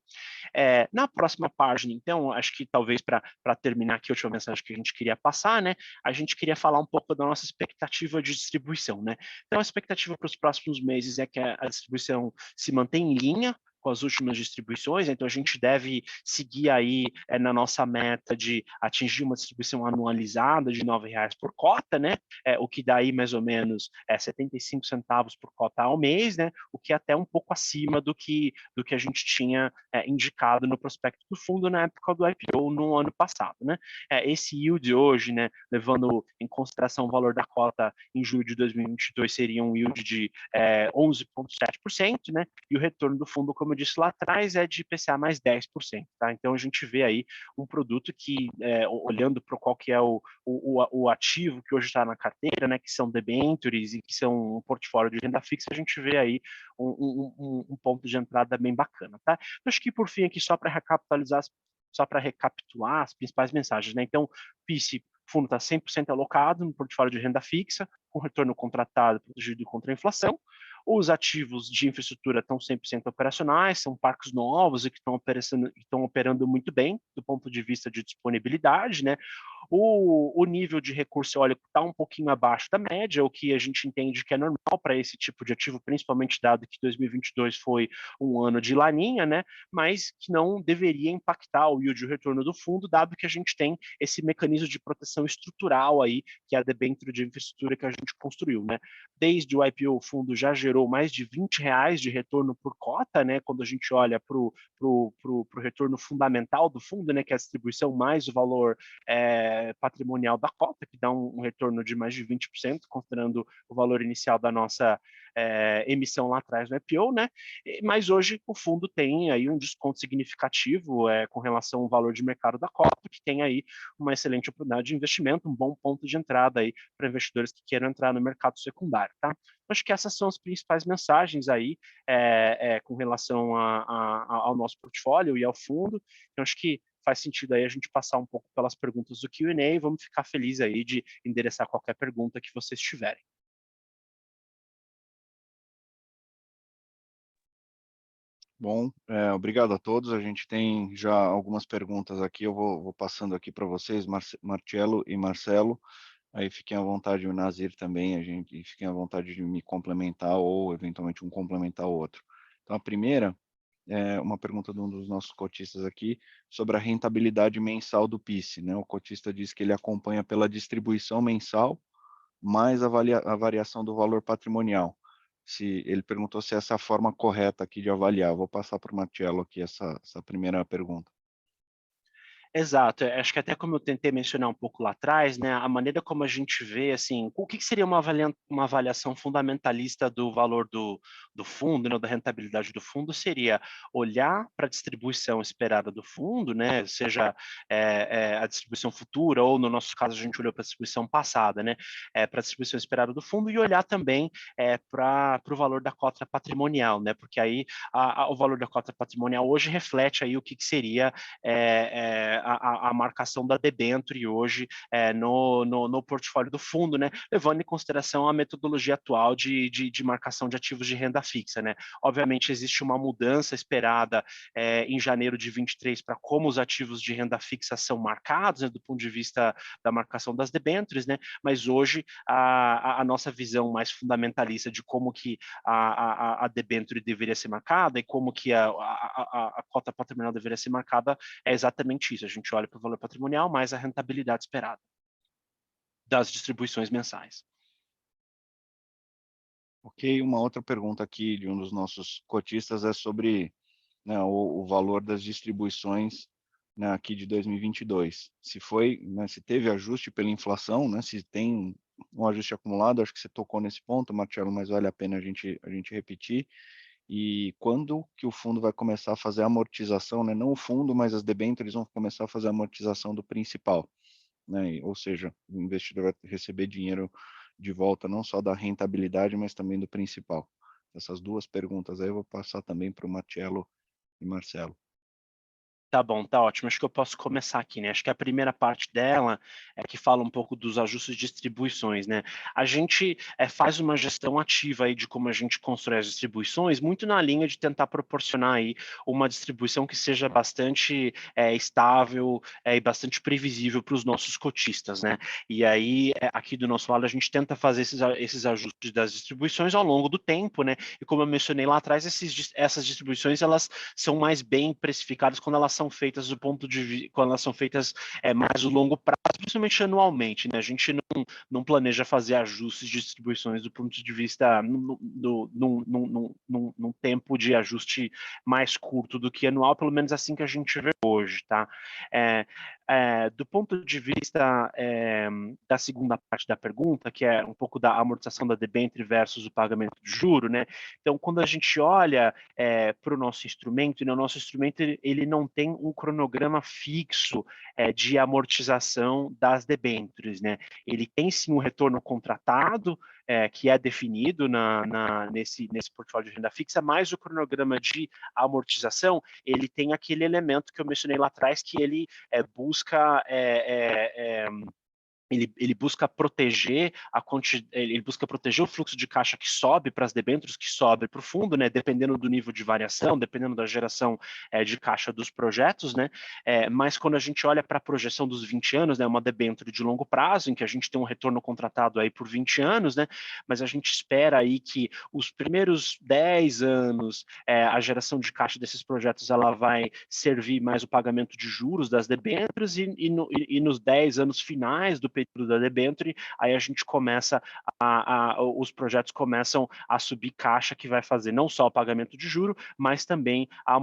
Na próxima página, então, acho que talvez para terminar aqui a última mensagem que a gente queria passar, né, a gente queria falar um pouco da nossa expectativa de distribuição, né. Então, a expectativa para os próximos meses é que a distribuição se mantenha em linha com as últimas distribuições, então a gente deve seguir aí na nossa meta de atingir uma distribuição anualizada de R$9 por cota, né? O que dá aí mais ou menos 75 centavos por cota ao mês, né? O que é até um pouco acima do que a gente tinha indicado no prospecto do fundo na época do IPO no ano passado, né? Esse yield hoje, né, levando em consideração o valor da cota em julho de 2022, seria um yield de 11,7%, né? E o retorno do fundo, como eu disse lá atrás, é de IPCA mais 10%, tá? Então a gente vê aí um produto que, olhando para qual que é o ativo que hoje está na carteira, né, que são debentures e que são um portfólio de renda fixa, a gente vê aí um ponto de entrada bem bacana, tá? Eu acho que por fim aqui, só para recapitular as principais mensagens, né? Então, PICE, fundo está 100% alocado no portfólio de renda fixa, com retorno contratado protegido contra a inflação. Os ativos de infraestrutura estão 100% operacionais, são parques novos e que estão operando muito bem do ponto de vista de disponibilidade, né? O nível de recurso eólico está um pouquinho abaixo da média, o que a gente entende que é normal para esse tipo de ativo, principalmente dado que 2022 foi um ano de laninha, né? Mas que não deveria impactar o yield de retorno do fundo, dado que a gente tem esse mecanismo de proteção estrutural aí, que é a debênture de infraestrutura que a gente construiu, né? Desde o IPO, o fundo já gerou mais de R$20 de retorno por cota, né? Quando a gente olha para o retorno fundamental do fundo, né? Que é a distribuição mais o valor patrimonial da cota, que dá um retorno de mais de 20%, considerando o valor inicial da nossa emissão lá atrás no IPO, né? Mas hoje o fundo tem aí um desconto significativo com relação ao valor de mercado da cota, que tem aí uma excelente oportunidade de investimento, um bom ponto de entrada aí para investidores que queiram entrar no mercado secundário, tá? Acho que essas são as principais mensagens aí com relação ao nosso portfólio e ao fundo. Então, acho que faz sentido aí a gente passar um pouco pelas perguntas do Q&A e vamos ficar felizes aí de endereçar qualquer pergunta que vocês tiverem. Bom, obrigado a todos. A gente tem já algumas perguntas aqui, eu vou passando aqui para vocês, Marcelo e Marcelo. Aí fiquem à vontade, o Nazir também, fiquem à vontade de me complementar ou eventualmente um complementar o outro. Então a primeira é uma pergunta de um dos nossos cotistas aqui sobre a rentabilidade mensal do PICE, né? O cotista diz que ele acompanha pela distribuição mensal mais a variação do valor patrimonial. Ele perguntou se essa é a forma correta aqui de avaliar. Vou passar para o Marcelo aqui essa primeira pergunta. Exato, acho que até como eu tentei mencionar um pouco lá atrás, né, a maneira como a gente vê, assim, o que seria uma avaliação fundamentalista do valor do fundo, né, da rentabilidade do fundo, seria olhar para a distribuição esperada do fundo, né, seja a distribuição futura, ou no nosso caso a gente olhou para a distribuição passada, né, para a distribuição esperada do fundo, e olhar também para o valor da cota patrimonial, né, porque aí o valor da cota patrimonial hoje reflete aí o que seria a marcação da debênture hoje no portfólio do fundo, né, levando em consideração a metodologia atual de marcação de ativos de renda fixa, né. Obviamente existe uma mudança esperada em janeiro de 23 para como os ativos de renda fixa são marcados, né, do ponto de vista da marcação das debêntures, né, mas hoje a nossa visão mais fundamentalista de como que a debênture deveria ser marcada e como que a cota patrimonial deveria ser marcada é exatamente isso. A gente olha para o valor patrimonial mais a rentabilidade esperada das distribuições mensais. Ok, uma outra pergunta aqui de um dos nossos cotistas é sobre, né, o valor das distribuições, né, aqui de 2022. Se foi, né, se teve ajuste pela inflação, né, se tem um ajuste acumulado, acho que você tocou nesse ponto, Marcelo, mas vale a pena a gente repetir. E quando que o fundo vai começar a fazer a amortização, né, não o fundo, mas as debêntures vão começar a fazer a amortização do principal, né, ou seja, o investidor vai receber dinheiro de volta, não só da rentabilidade, mas também do principal. Essas duas perguntas aí eu vou passar também para o Marcelo e Marcelo. Tá bom, tá ótimo. Acho que eu posso começar aqui, né? Acho que a primeira parte dela é que fala um pouco dos ajustes de distribuições, né? A gente faz uma gestão ativa aí de como a gente constrói as distribuições, muito na linha de tentar proporcionar aí uma distribuição que seja bastante estável e bastante previsível para os nossos cotistas, né? E aí, aqui do nosso lado, a gente tenta fazer esses ajustes das distribuições ao longo do tempo, né? E como eu mencionei lá atrás, essas distribuições, elas são mais bem precificadas quando elas são feitas do ponto de quando elas são feitas mais a longo prazo, principalmente anualmente, né? A gente não planeja fazer ajustes de distribuições do ponto de vista num tempo de ajuste mais curto do que anual, pelo menos assim que a gente vê hoje, tá? Do ponto de vista da segunda parte da pergunta, que é um pouco da amortização da debênture versus o pagamento de juro, né? Então, quando a gente olha para o nosso instrumento, e o nosso instrumento ele não tem um cronograma fixo de amortização das debêntures, né? Ele tem sim um retorno contratado, que é definido nesse portfólio de renda fixa, mas o cronograma de amortização, ele tem aquele elemento que eu mencionei lá atrás, que ele busca ele busca proteger ele busca proteger o fluxo de caixa que sobe para as debêntures, que sobe para o fundo, né, dependendo do nível de variação, dependendo da geração de caixa dos projetos, né, mas quando a gente olha para a projeção dos 20 anos, né, uma debênture de longo prazo, em que a gente tem um retorno contratado aí por 20 anos, né, mas a gente espera aí que os primeiros 10 anos, a geração de caixa desses projetos, ela vai servir mais o pagamento de juros das debêntures e nos 10 anos finais do período da debênture, aí a gente começa os projetos começam a subir caixa que vai fazer não só o pagamento de juro, mas também a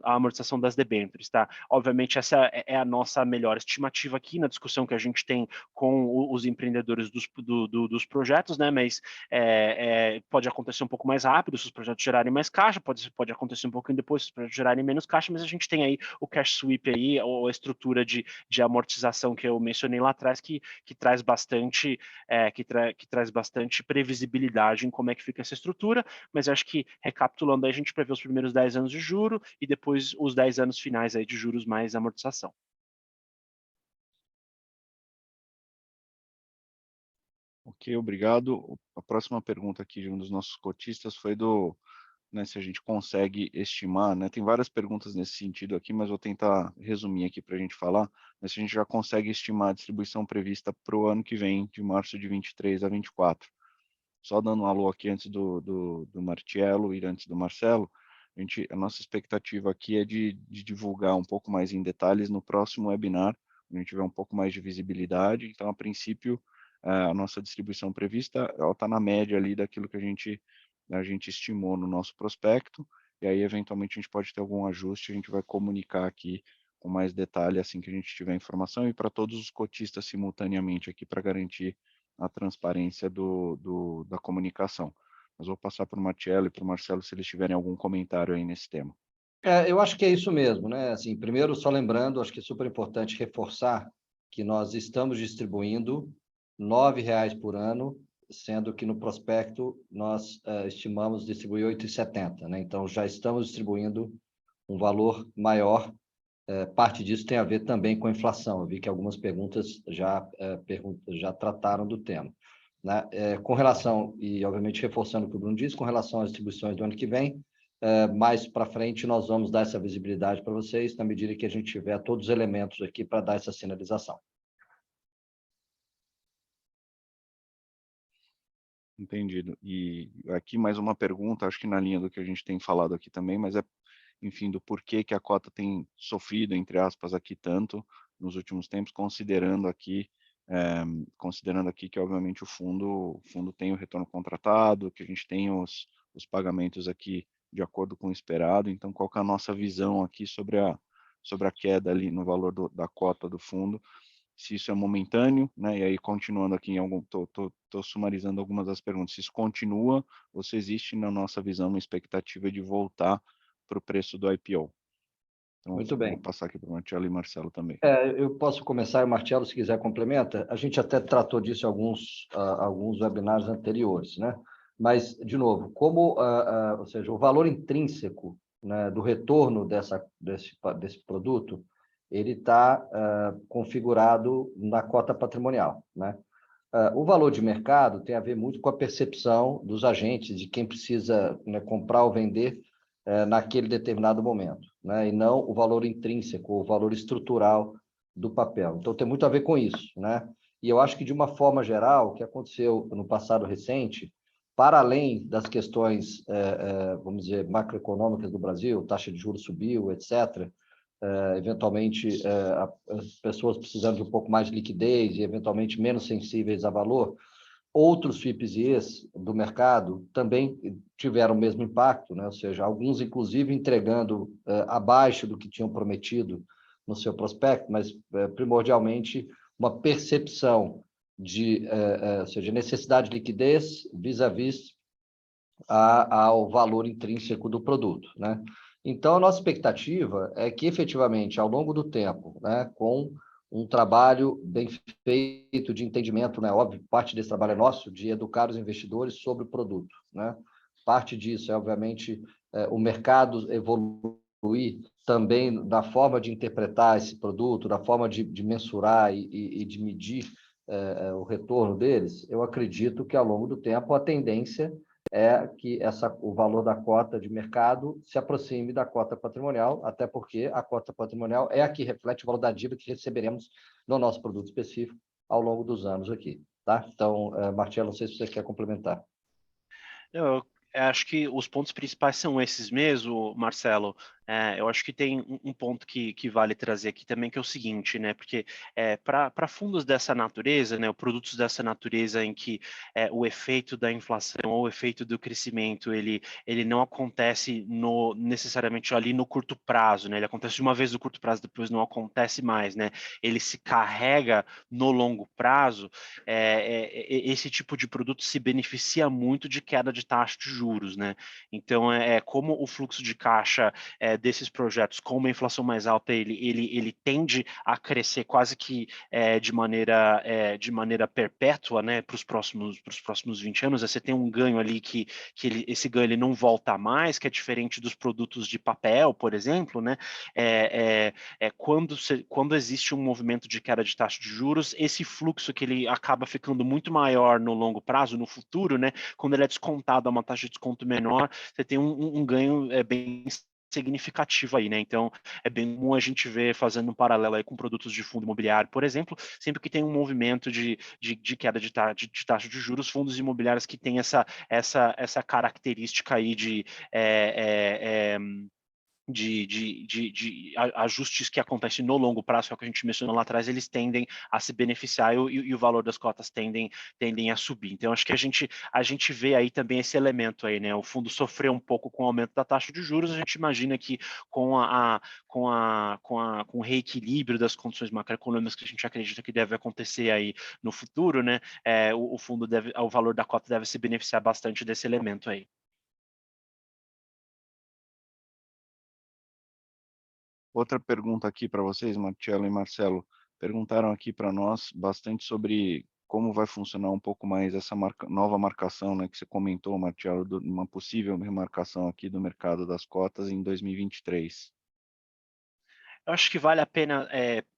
amortização das debêntures, tá? Obviamente essa é a nossa melhor estimativa aqui na discussão que a gente tem com os empreendedores dos projetos, né? Mas pode acontecer um pouco mais rápido se os projetos gerarem mais caixa, pode acontecer um pouquinho depois se os projetos gerarem menos caixa, mas a gente tem aí o cash sweep aí, ou a estrutura de amortização que eu mencionei lá atrás, que traz bastante traz bastante previsibilidade em como é que fica essa estrutura, mas acho que, recapitulando, aí a gente prevê os primeiros 10 anos de juro e depois os 10 anos finais aí de juros mais amortização. Ok, obrigado. A próxima pergunta aqui de um dos nossos cotistas foi né, se a gente consegue estimar, né, tem várias perguntas nesse sentido aqui, mas vou tentar resumir aqui para a gente falar, mas se a gente já consegue estimar a distribuição prevista para o ano que vem, de março de 23 a 24. Só dando um alô aqui antes do Marcelo e antes do Marcelo, a nossa expectativa aqui é de divulgar um pouco mais em detalhes no próximo webinar, a gente tiver um pouco mais de visibilidade, então, a princípio, a nossa distribuição prevista, ela está na média ali daquilo que a gente estimou no nosso prospecto, e aí, eventualmente, a gente pode ter algum ajuste, a gente vai comunicar aqui com mais detalhe assim que a gente tiver informação, e para todos os cotistas simultaneamente aqui, para garantir a transparência da comunicação. Mas vou passar para o Marcelo e para o Marcelo se eles tiverem algum comentário aí nesse tema. Eu acho que é isso mesmo, né? Assim, primeiro, só lembrando, acho que é super importante reforçar que nós estamos distribuindo R$ 9,00 por ano, sendo que no prospecto nós estimamos distribuir R$ 8,70, né? Então, já estamos distribuindo um valor maior. Parte disso tem a ver também com a inflação. Eu vi que algumas perguntas já trataram do tema, né? Com relação, e obviamente reforçando o que o Bruno disse, com relação às distribuições do ano que vem, mais para frente nós vamos dar essa visibilidade para vocês, na medida que a gente tiver todos os elementos aqui para dar essa sinalização. Entendido. E aqui mais uma pergunta, acho que na linha do que a gente tem falado aqui também, mas enfim, do porquê que a cota tem sofrido, entre aspas, aqui tanto nos últimos tempos, considerando aqui que, obviamente, o fundo tem o retorno contratado, que a gente tem os pagamentos aqui de acordo com o esperado. Então, qual que é a nossa visão aqui sobre a queda ali no valor da cota do fundo, se isso é momentâneo, né? E aí, continuando aqui, tô sumarizando algumas das perguntas, se isso continua ou se existe, na nossa visão, uma expectativa de voltar para o preço do IPO. Então, Muito vou bem. passar aqui para o Marcelo e Marcelo também. Eu posso começar, e o Marcelo, se quiser, complementa. A gente até tratou disso em alguns webinars anteriores, né? Mas, de novo, ou seja, o valor intrínseco, né, do retorno desse produto, ele está configurado na cota patrimonial, né? O valor de mercado tem a ver muito com a percepção dos agentes, de quem precisa, né, comprar ou vender naquele determinado momento, né? E não o valor intrínseco, o valor estrutural do papel. Então, tem muito a ver com isso, né? E eu acho que, de uma forma geral, o que aconteceu no passado recente, para além das questões, vamos dizer, macroeconômicas do Brasil, taxa de juros subiu, etc., eventualmente as pessoas precisando de um pouco mais de liquidez e eventualmente menos sensíveis a valor, outros FIPs e ES do mercado também tiveram o mesmo impacto, né? Ou seja, alguns inclusive entregando abaixo do que tinham prometido no seu prospecto, mas primordialmente uma percepção de, ou seja, necessidade de liquidez vis-à-vis ao valor intrínseco do produto, né? Então, a nossa expectativa é que, efetivamente, ao longo do tempo, né, com um trabalho bem feito de entendimento, né? Óbvio, parte desse trabalho é nosso, de educar os investidores sobre o produto, né? Parte disso é, obviamente, o mercado evoluir também da forma de interpretar esse produto, da forma de mensurar e de medir o retorno deles. Eu acredito que, ao longo do tempo, a tendência é que o valor da cota de mercado se aproxime da cota patrimonial, até porque a cota patrimonial é a que reflete o valor da dívida que receberemos no nosso produto específico ao longo dos anos aqui, tá? Então, Marcelo, não sei se você quer complementar. Eu acho que os pontos principais são esses mesmo, Marcelo. Eu acho que tem um ponto que vale trazer aqui também, que é o seguinte, né? Porque para fundos dessa natureza, né, produtos dessa natureza em que o efeito da inflação ou o efeito do crescimento, ele não acontece necessariamente ali no curto prazo, né? Ele acontece de uma vez no curto prazo, depois não acontece mais, né? Ele se carrega no longo prazo. Esse tipo de produto se beneficia muito de queda de taxa de juros, né? Então, como o fluxo de caixa desses projetos, com uma inflação mais alta, ele tende a crescer quase que de maneira perpétua, né, para os próximos 20 anos. Você tem um ganho ali que esse ganho ele não volta mais, que é diferente dos produtos de papel, por exemplo, né? Quando existe um movimento de queda de taxa de juros, esse fluxo que ele acaba ficando muito maior no longo prazo, no futuro, né? Quando ele é descontado a uma taxa de desconto menor, você tem um ganho bem significativo aí, né? Então, é bem comum a gente ver, fazendo um paralelo aí com produtos de fundo imobiliário, por exemplo, sempre que tem um movimento de queda de taxa de juros, fundos imobiliários que têm essa característica aí de ajustes que acontecem no longo prazo, que é o que a gente mencionou lá atrás, eles tendem a se beneficiar e o valor das cotas tendem a subir. Então, acho que a gente vê aí também esse elemento aí, né? O fundo sofreu um pouco com o aumento da taxa de juros, a gente imagina que com o reequilíbrio das condições macroeconômicas que a gente acredita que deve acontecer aí no futuro, né? O valor da cota deve se beneficiar bastante desse elemento aí. Outra pergunta aqui para vocês, Marcelo e Marcelo. Perguntaram aqui para nós bastante sobre como vai funcionar um pouco mais essa nova marcação, né, que você comentou, Marcelo, uma possível remarcação aqui do mercado das cotas em 2023. Eu acho que vale a pena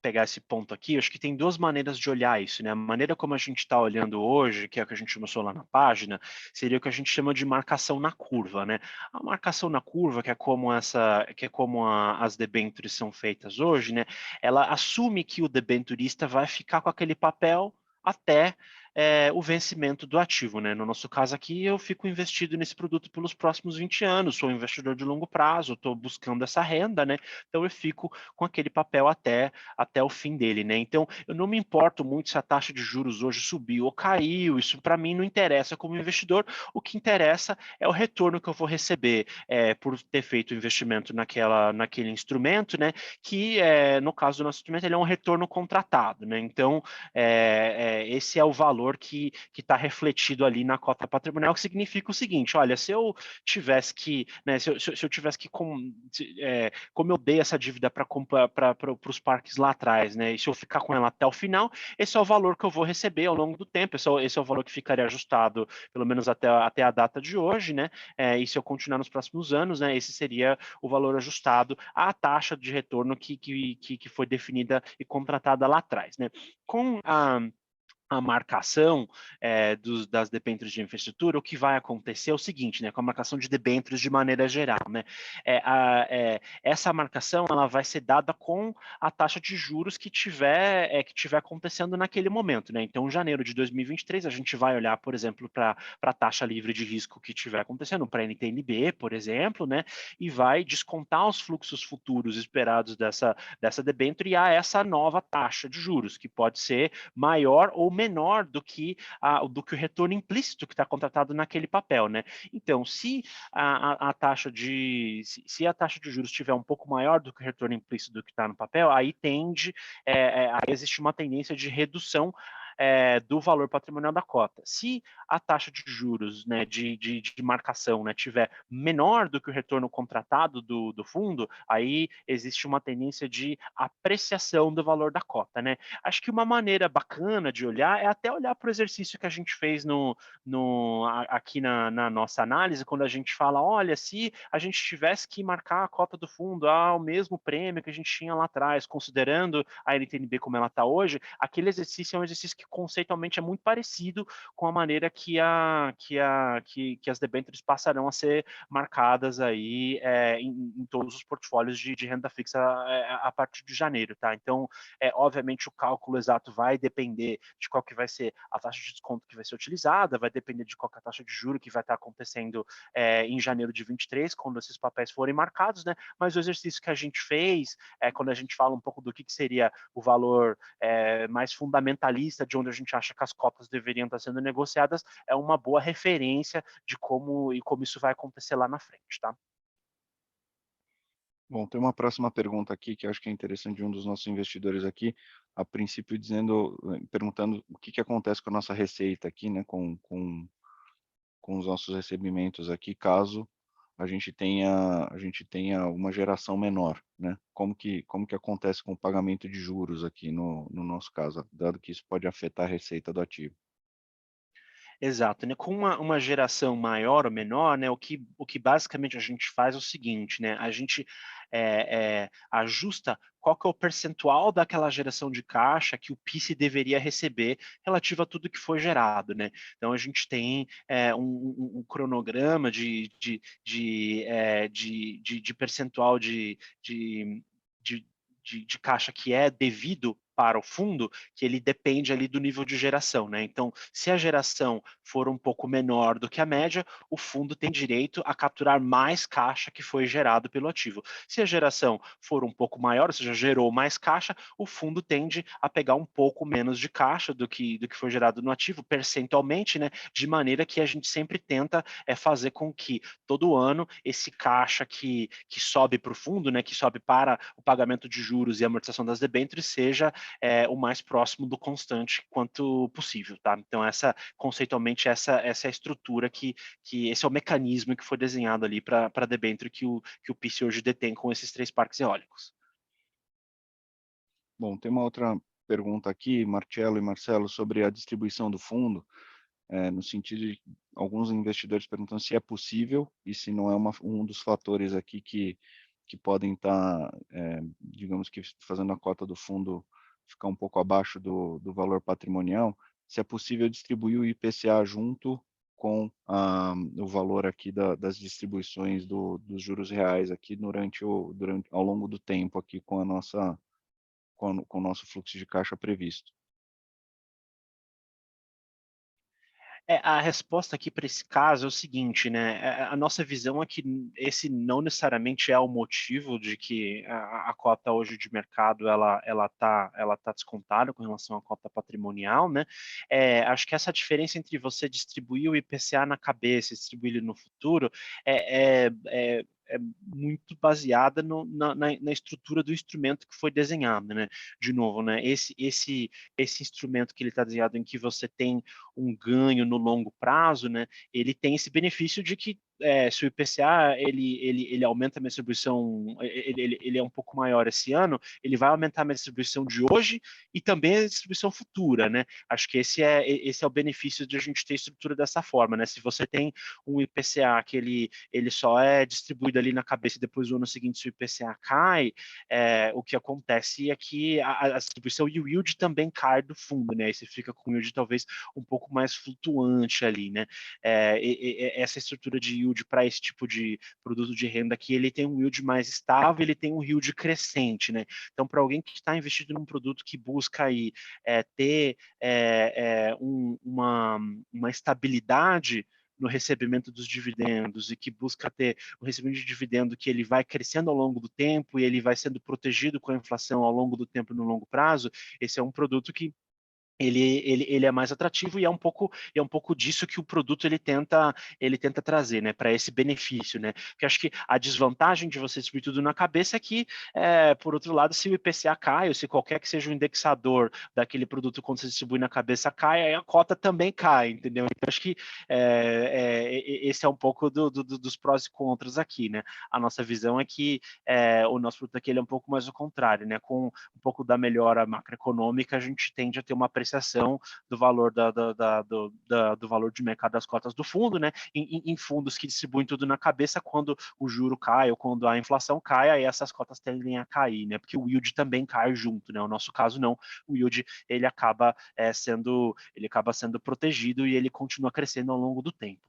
pegar esse ponto aqui. Eu acho que tem duas maneiras de olhar isso, né? A maneira como a gente está olhando hoje, que é o que a gente mostrou lá na página, seria o que a gente chama de marcação na curva, né? A marcação na curva, que é como as debêntures são feitas hoje, né? Ela assume que o debenturista vai ficar com aquele papel até o vencimento do ativo, né? No nosso caso aqui, eu fico investido nesse produto pelos próximos 20 anos, sou um investidor de longo prazo, estou buscando essa renda, né? Então eu fico com aquele papel até o fim dele, né? Então eu não me importo muito se a taxa de juros hoje subiu ou caiu, isso para mim não interessa como investidor, o que interessa é o retorno que eu vou receber por ter feito o investimento naquele instrumento, né? Que no caso do nosso instrumento ele é um retorno contratado, né? Então esse é o valor que está refletido ali na cota patrimonial, que significa o seguinte: olha, se eu tivesse que, né, se eu tivesse que, como eu dei essa dívida para os parques lá atrás, né, e se eu ficar com ela até o final, esse é o valor que eu vou receber ao longo do tempo, esse é o valor que ficaria ajustado, pelo menos até a data de hoje, né, e se eu continuar nos próximos anos, né, esse seria o valor ajustado à taxa de retorno que foi definida e contratada lá atrás, né. Com a marcação das debêntures de infraestrutura, o que vai acontecer é o seguinte, né, com a marcação de debêntures de maneira geral, né, essa marcação ela vai ser dada com a taxa de juros que tiver acontecendo naquele momento, né. Então, em janeiro de 2023, a gente vai olhar, por exemplo, para a taxa livre de risco que tiver acontecendo, para a NTNB, por exemplo, né, e vai descontar os fluxos futuros esperados dessa debênture a essa nova taxa de juros, que pode ser maior ou menor do que o retorno implícito que está contratado naquele papel, né? Então, se a taxa de juros estiver um pouco maior do que o retorno implícito do que está no papel, aí aí existe uma tendência de redução do valor patrimonial da cota. Se a taxa de juros, né, de marcação, né, tiver menor do que o retorno contratado do fundo, aí existe uma tendência de apreciação do valor da cota, né? Acho que uma maneira bacana de olhar é até olhar para o exercício que a gente fez aqui na nossa análise, quando a gente fala, olha, se a gente tivesse que marcar a cota do fundo ao mesmo prêmio que a gente tinha lá atrás, considerando a NTNB como ela está hoje, aquele exercício é um exercício que conceitualmente é muito parecido com a maneira que as debêntures passarão a ser marcadas aí em todos os portfólios de renda fixa a partir de janeiro, tá? Então, obviamente, o cálculo exato vai depender de qual que vai ser a taxa de desconto que vai ser utilizada, vai depender de qual que é a taxa de juro que vai estar acontecendo em janeiro de 23, quando esses papéis forem marcados, né? Mas o exercício que a gente fez, quando a gente fala um pouco do que seria o valor mais fundamentalista de onde a gente acha que as cotas deveriam estar sendo negociadas, é uma boa referência de como isso vai acontecer lá na frente, tá? Bom, tem uma próxima pergunta aqui que eu acho que é interessante de um dos nossos investidores aqui, a princípio perguntando o que acontece com a nossa receita aqui, né, com os nossos recebimentos aqui, caso a gente tenha uma geração menor, né? Como que acontece com o pagamento de juros aqui no nosso caso, dado que isso pode afetar a receita do ativo? Exato, né? Com uma geração maior ou menor, né? O que basicamente a gente faz é o seguinte, né? A gente ajusta qual que é o percentual daquela geração de caixa que o PIS deveria receber relativo a tudo que foi gerado, né? Então a gente tem um cronograma de percentual de caixa que é devido para o fundo, que ele depende ali do nível de geração, né? Então, se a geração for um pouco menor do que a média, o fundo tem direito a capturar mais caixa que foi gerado pelo ativo. Se a geração for um pouco maior, ou seja, gerou mais caixa, o fundo tende a pegar um pouco menos de caixa do que foi gerado no ativo, percentualmente, né? De maneira que a gente sempre tenta fazer com que todo ano esse caixa que sobe para o fundo, né? Que sobe para o pagamento de juros e amortização das debêntures seja o mais próximo do constante quanto possível, tá? Então conceitualmente essa é a estrutura que esse é o mecanismo que foi desenhado ali para a debênture que o PIS hoje detém com esses 3 parques eólicos. Bom, tem uma outra pergunta aqui, Marcelo e Marcelo, sobre a distribuição do fundo, no sentido de alguns investidores perguntando se é possível e se não é um dos fatores aqui que podem estar, digamos que fazendo a cota do fundo ficar um pouco abaixo do valor patrimonial, se é possível distribuir o IPCA junto com o valor aqui das distribuições dos juros reais aqui ao longo do tempo aqui com o nosso fluxo de caixa previsto. A resposta aqui para esse caso é o seguinte, né? A nossa visão é que esse não necessariamente é o motivo de que a cota hoje de mercado ela tá descontada com relação à cota patrimonial, né? Acho que essa diferença entre você distribuir o IPCA na cabeça e distribuir ele no futuro é muito baseada na estrutura do instrumento que foi desenhado, né? De novo, né? Esse instrumento que ele está desenhado em que você tem um ganho no longo prazo, né? Ele tem esse benefício de que se o IPCA ele aumenta a minha distribuição, ele é um pouco maior esse ano, ele vai aumentar a minha distribuição de hoje e também a distribuição futura, né? Acho que esse é o benefício de a gente ter estrutura dessa forma, né? Se você tem um IPCA que ele só é distribuído ali na cabeça e depois no ano seguinte se o IPCA cai, o que acontece é que a distribuição e o yield também cai do fundo, né? Aí você fica com o yield talvez um pouco mais flutuante ali, né? Essa estrutura de yield para esse tipo de produto de renda aqui, ele tem um yield mais estável, ele tem um yield crescente, né? Então, para alguém que está investido num produto que busca aí ter uma estabilidade no recebimento dos dividendos e que busca ter um recebimento de dividendo que ele vai crescendo ao longo do tempo e ele vai sendo protegido com a inflação ao longo do tempo no longo prazo, esse é um produto que ele é mais atrativo e é um pouco disso que o produto ele tenta trazer, né, para esse benefício, né? Porque acho que a desvantagem de você distribuir tudo na cabeça é que, por outro lado, se o IPCA cai, ou se qualquer que seja o indexador daquele produto quando você distribui na cabeça cai, aí a cota também cai, entendeu? Então acho que esse é um pouco dos prós e contras aqui, né? A nossa visão é que o nosso produto aqui ele é um pouco mais o contrário, né? Com um pouco da melhora macroeconômica, a gente tende a ter uma apreciação do valor do valor de mercado das cotas do fundo, né? Em fundos que distribuem tudo na cabeça, quando o juro cai ou quando a inflação cai, aí essas cotas tendem a cair, né? Porque o yield também cai junto, né? No nosso caso não, o yield ele acaba sendo protegido e ele continua crescendo ao longo do tempo.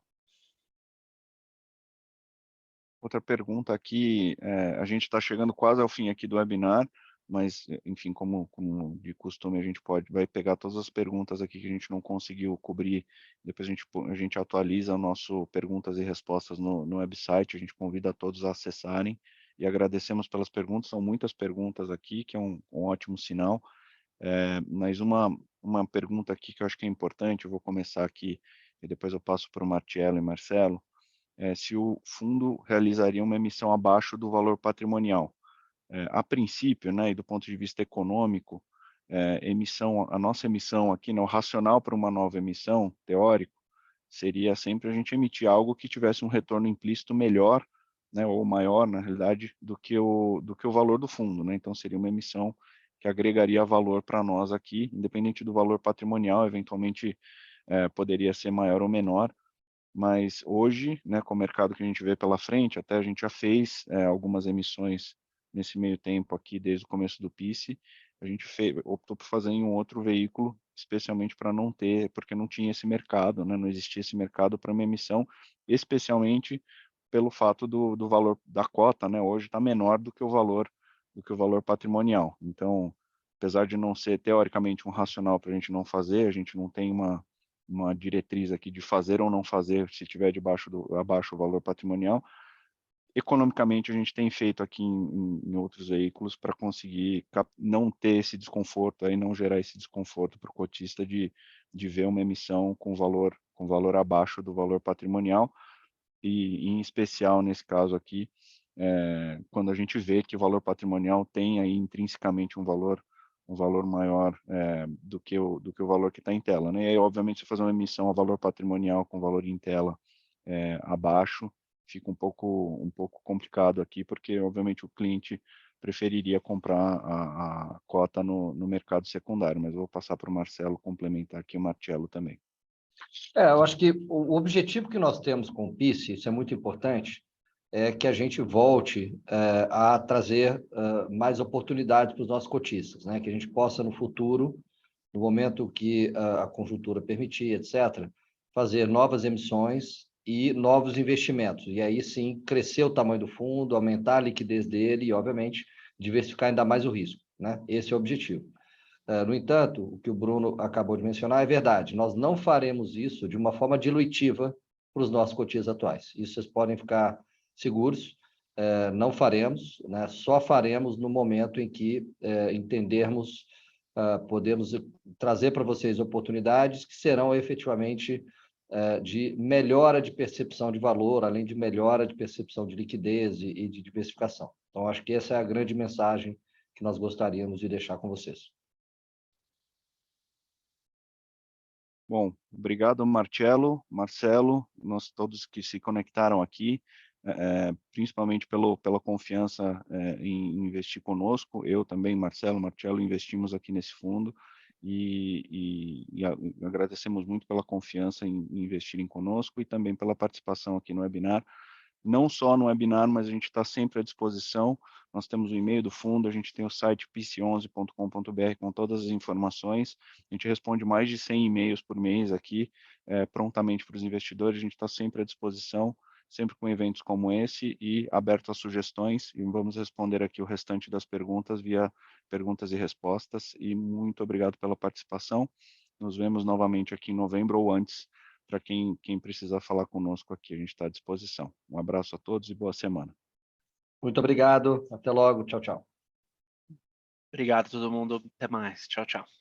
Outra pergunta aqui, a gente está chegando quase ao fim aqui do webinar, mas, enfim, como de costume, vai pegar todas as perguntas aqui que a gente não conseguiu cobrir, depois a gente atualiza o nosso perguntas e respostas no website, a gente convida todos a acessarem, e agradecemos pelas perguntas, são muitas perguntas aqui, que é um ótimo sinal, mas uma pergunta aqui que eu acho que é importante, eu vou começar aqui, e depois eu passo para o Martiello e Marcelo, se o fundo realizaria uma emissão abaixo do valor patrimonial. A princípio, né, e do ponto de vista econômico, a nossa emissão aqui, né, o racional para uma nova emissão, teórico, seria sempre a gente emitir algo que tivesse um retorno implícito melhor, né, ou maior, na realidade, do que o valor do fundo, né? Então, seria uma emissão que agregaria valor para nós aqui, independente do valor patrimonial, eventualmente poderia ser maior ou menor, mas hoje, né, com o mercado que a gente vê pela frente, até a gente já fez algumas emissões nesse meio tempo aqui, desde o começo do PICE, a gente optou por fazer em um outro veículo, especialmente para não ter, porque não tinha esse mercado, né, não existia esse mercado para uma emissão, especialmente pelo fato do valor da cota, né, hoje está menor do que o valor patrimonial. Então, apesar de não ser teoricamente um racional para a gente não fazer, a gente não tem uma diretriz aqui de fazer ou não fazer se tiver abaixo o valor patrimonial. Economicamente, a gente tem feito aqui em outros veículos para conseguir não ter esse desconforto, aí não gerar esse desconforto para o cotista de ver uma emissão com valor abaixo do valor patrimonial, e em especial nesse caso aqui, quando a gente vê que o valor patrimonial tem aí intrinsecamente um valor maior do que o valor que está em tela, né? E aí, obviamente, se fazer uma emissão a valor patrimonial com valor em tela abaixo, fica um pouco complicado aqui, porque, obviamente, o cliente preferiria comprar a cota no mercado secundário, mas eu vou passar para o Marcelo complementar aqui, o Marcelo também. Eu acho que o objetivo que nós temos com o PICE, isso é muito importante, é que a gente volte a trazer mais oportunidades para os nossos cotistas, né? Que a gente possa, no futuro, no momento que a conjuntura permitir, etc., fazer novas emissões e novos investimentos. E aí, sim, crescer o tamanho do fundo, aumentar a liquidez dele e, obviamente, diversificar ainda mais o risco, né? Esse é o objetivo. No entanto, o que o Bruno acabou de mencionar é verdade. Nós não faremos isso de uma forma dilutiva para os nossos cotistas atuais. Isso vocês podem ficar seguros. Não faremos, né? Só faremos no momento em que entendermos, podemos trazer para vocês oportunidades que serão efetivamente de melhora de percepção de valor, além de melhora de percepção de liquidez e de diversificação. Então, acho que essa é a grande mensagem que nós gostaríamos de deixar com vocês. Bom, obrigado, Marcelo, Marcelo, nós todos que se conectaram aqui, principalmente pela confiança em investir conosco. Eu também, Marcelo, investimos aqui nesse fundo e agradecemos muito pela confiança em investirem conosco e também pela participação aqui no webinar. Não só no webinar, mas a gente está sempre à disposição. Nós temos o e-mail do fundo, a gente tem o site pc11.com.br com todas as informações. A gente responde mais de 100 e-mails por mês aqui, prontamente para os investidores. A gente está sempre à disposição, sempre com eventos como esse e aberto a sugestões. E vamos responder aqui o restante das perguntas via perguntas e respostas. E muito obrigado pela participação. Nos vemos novamente aqui em novembro ou antes, para quem precisar falar conosco aqui, a gente está à disposição. Um abraço a todos e boa semana. Muito obrigado, até logo, tchau, tchau. Obrigado a todo mundo, até mais, tchau, tchau.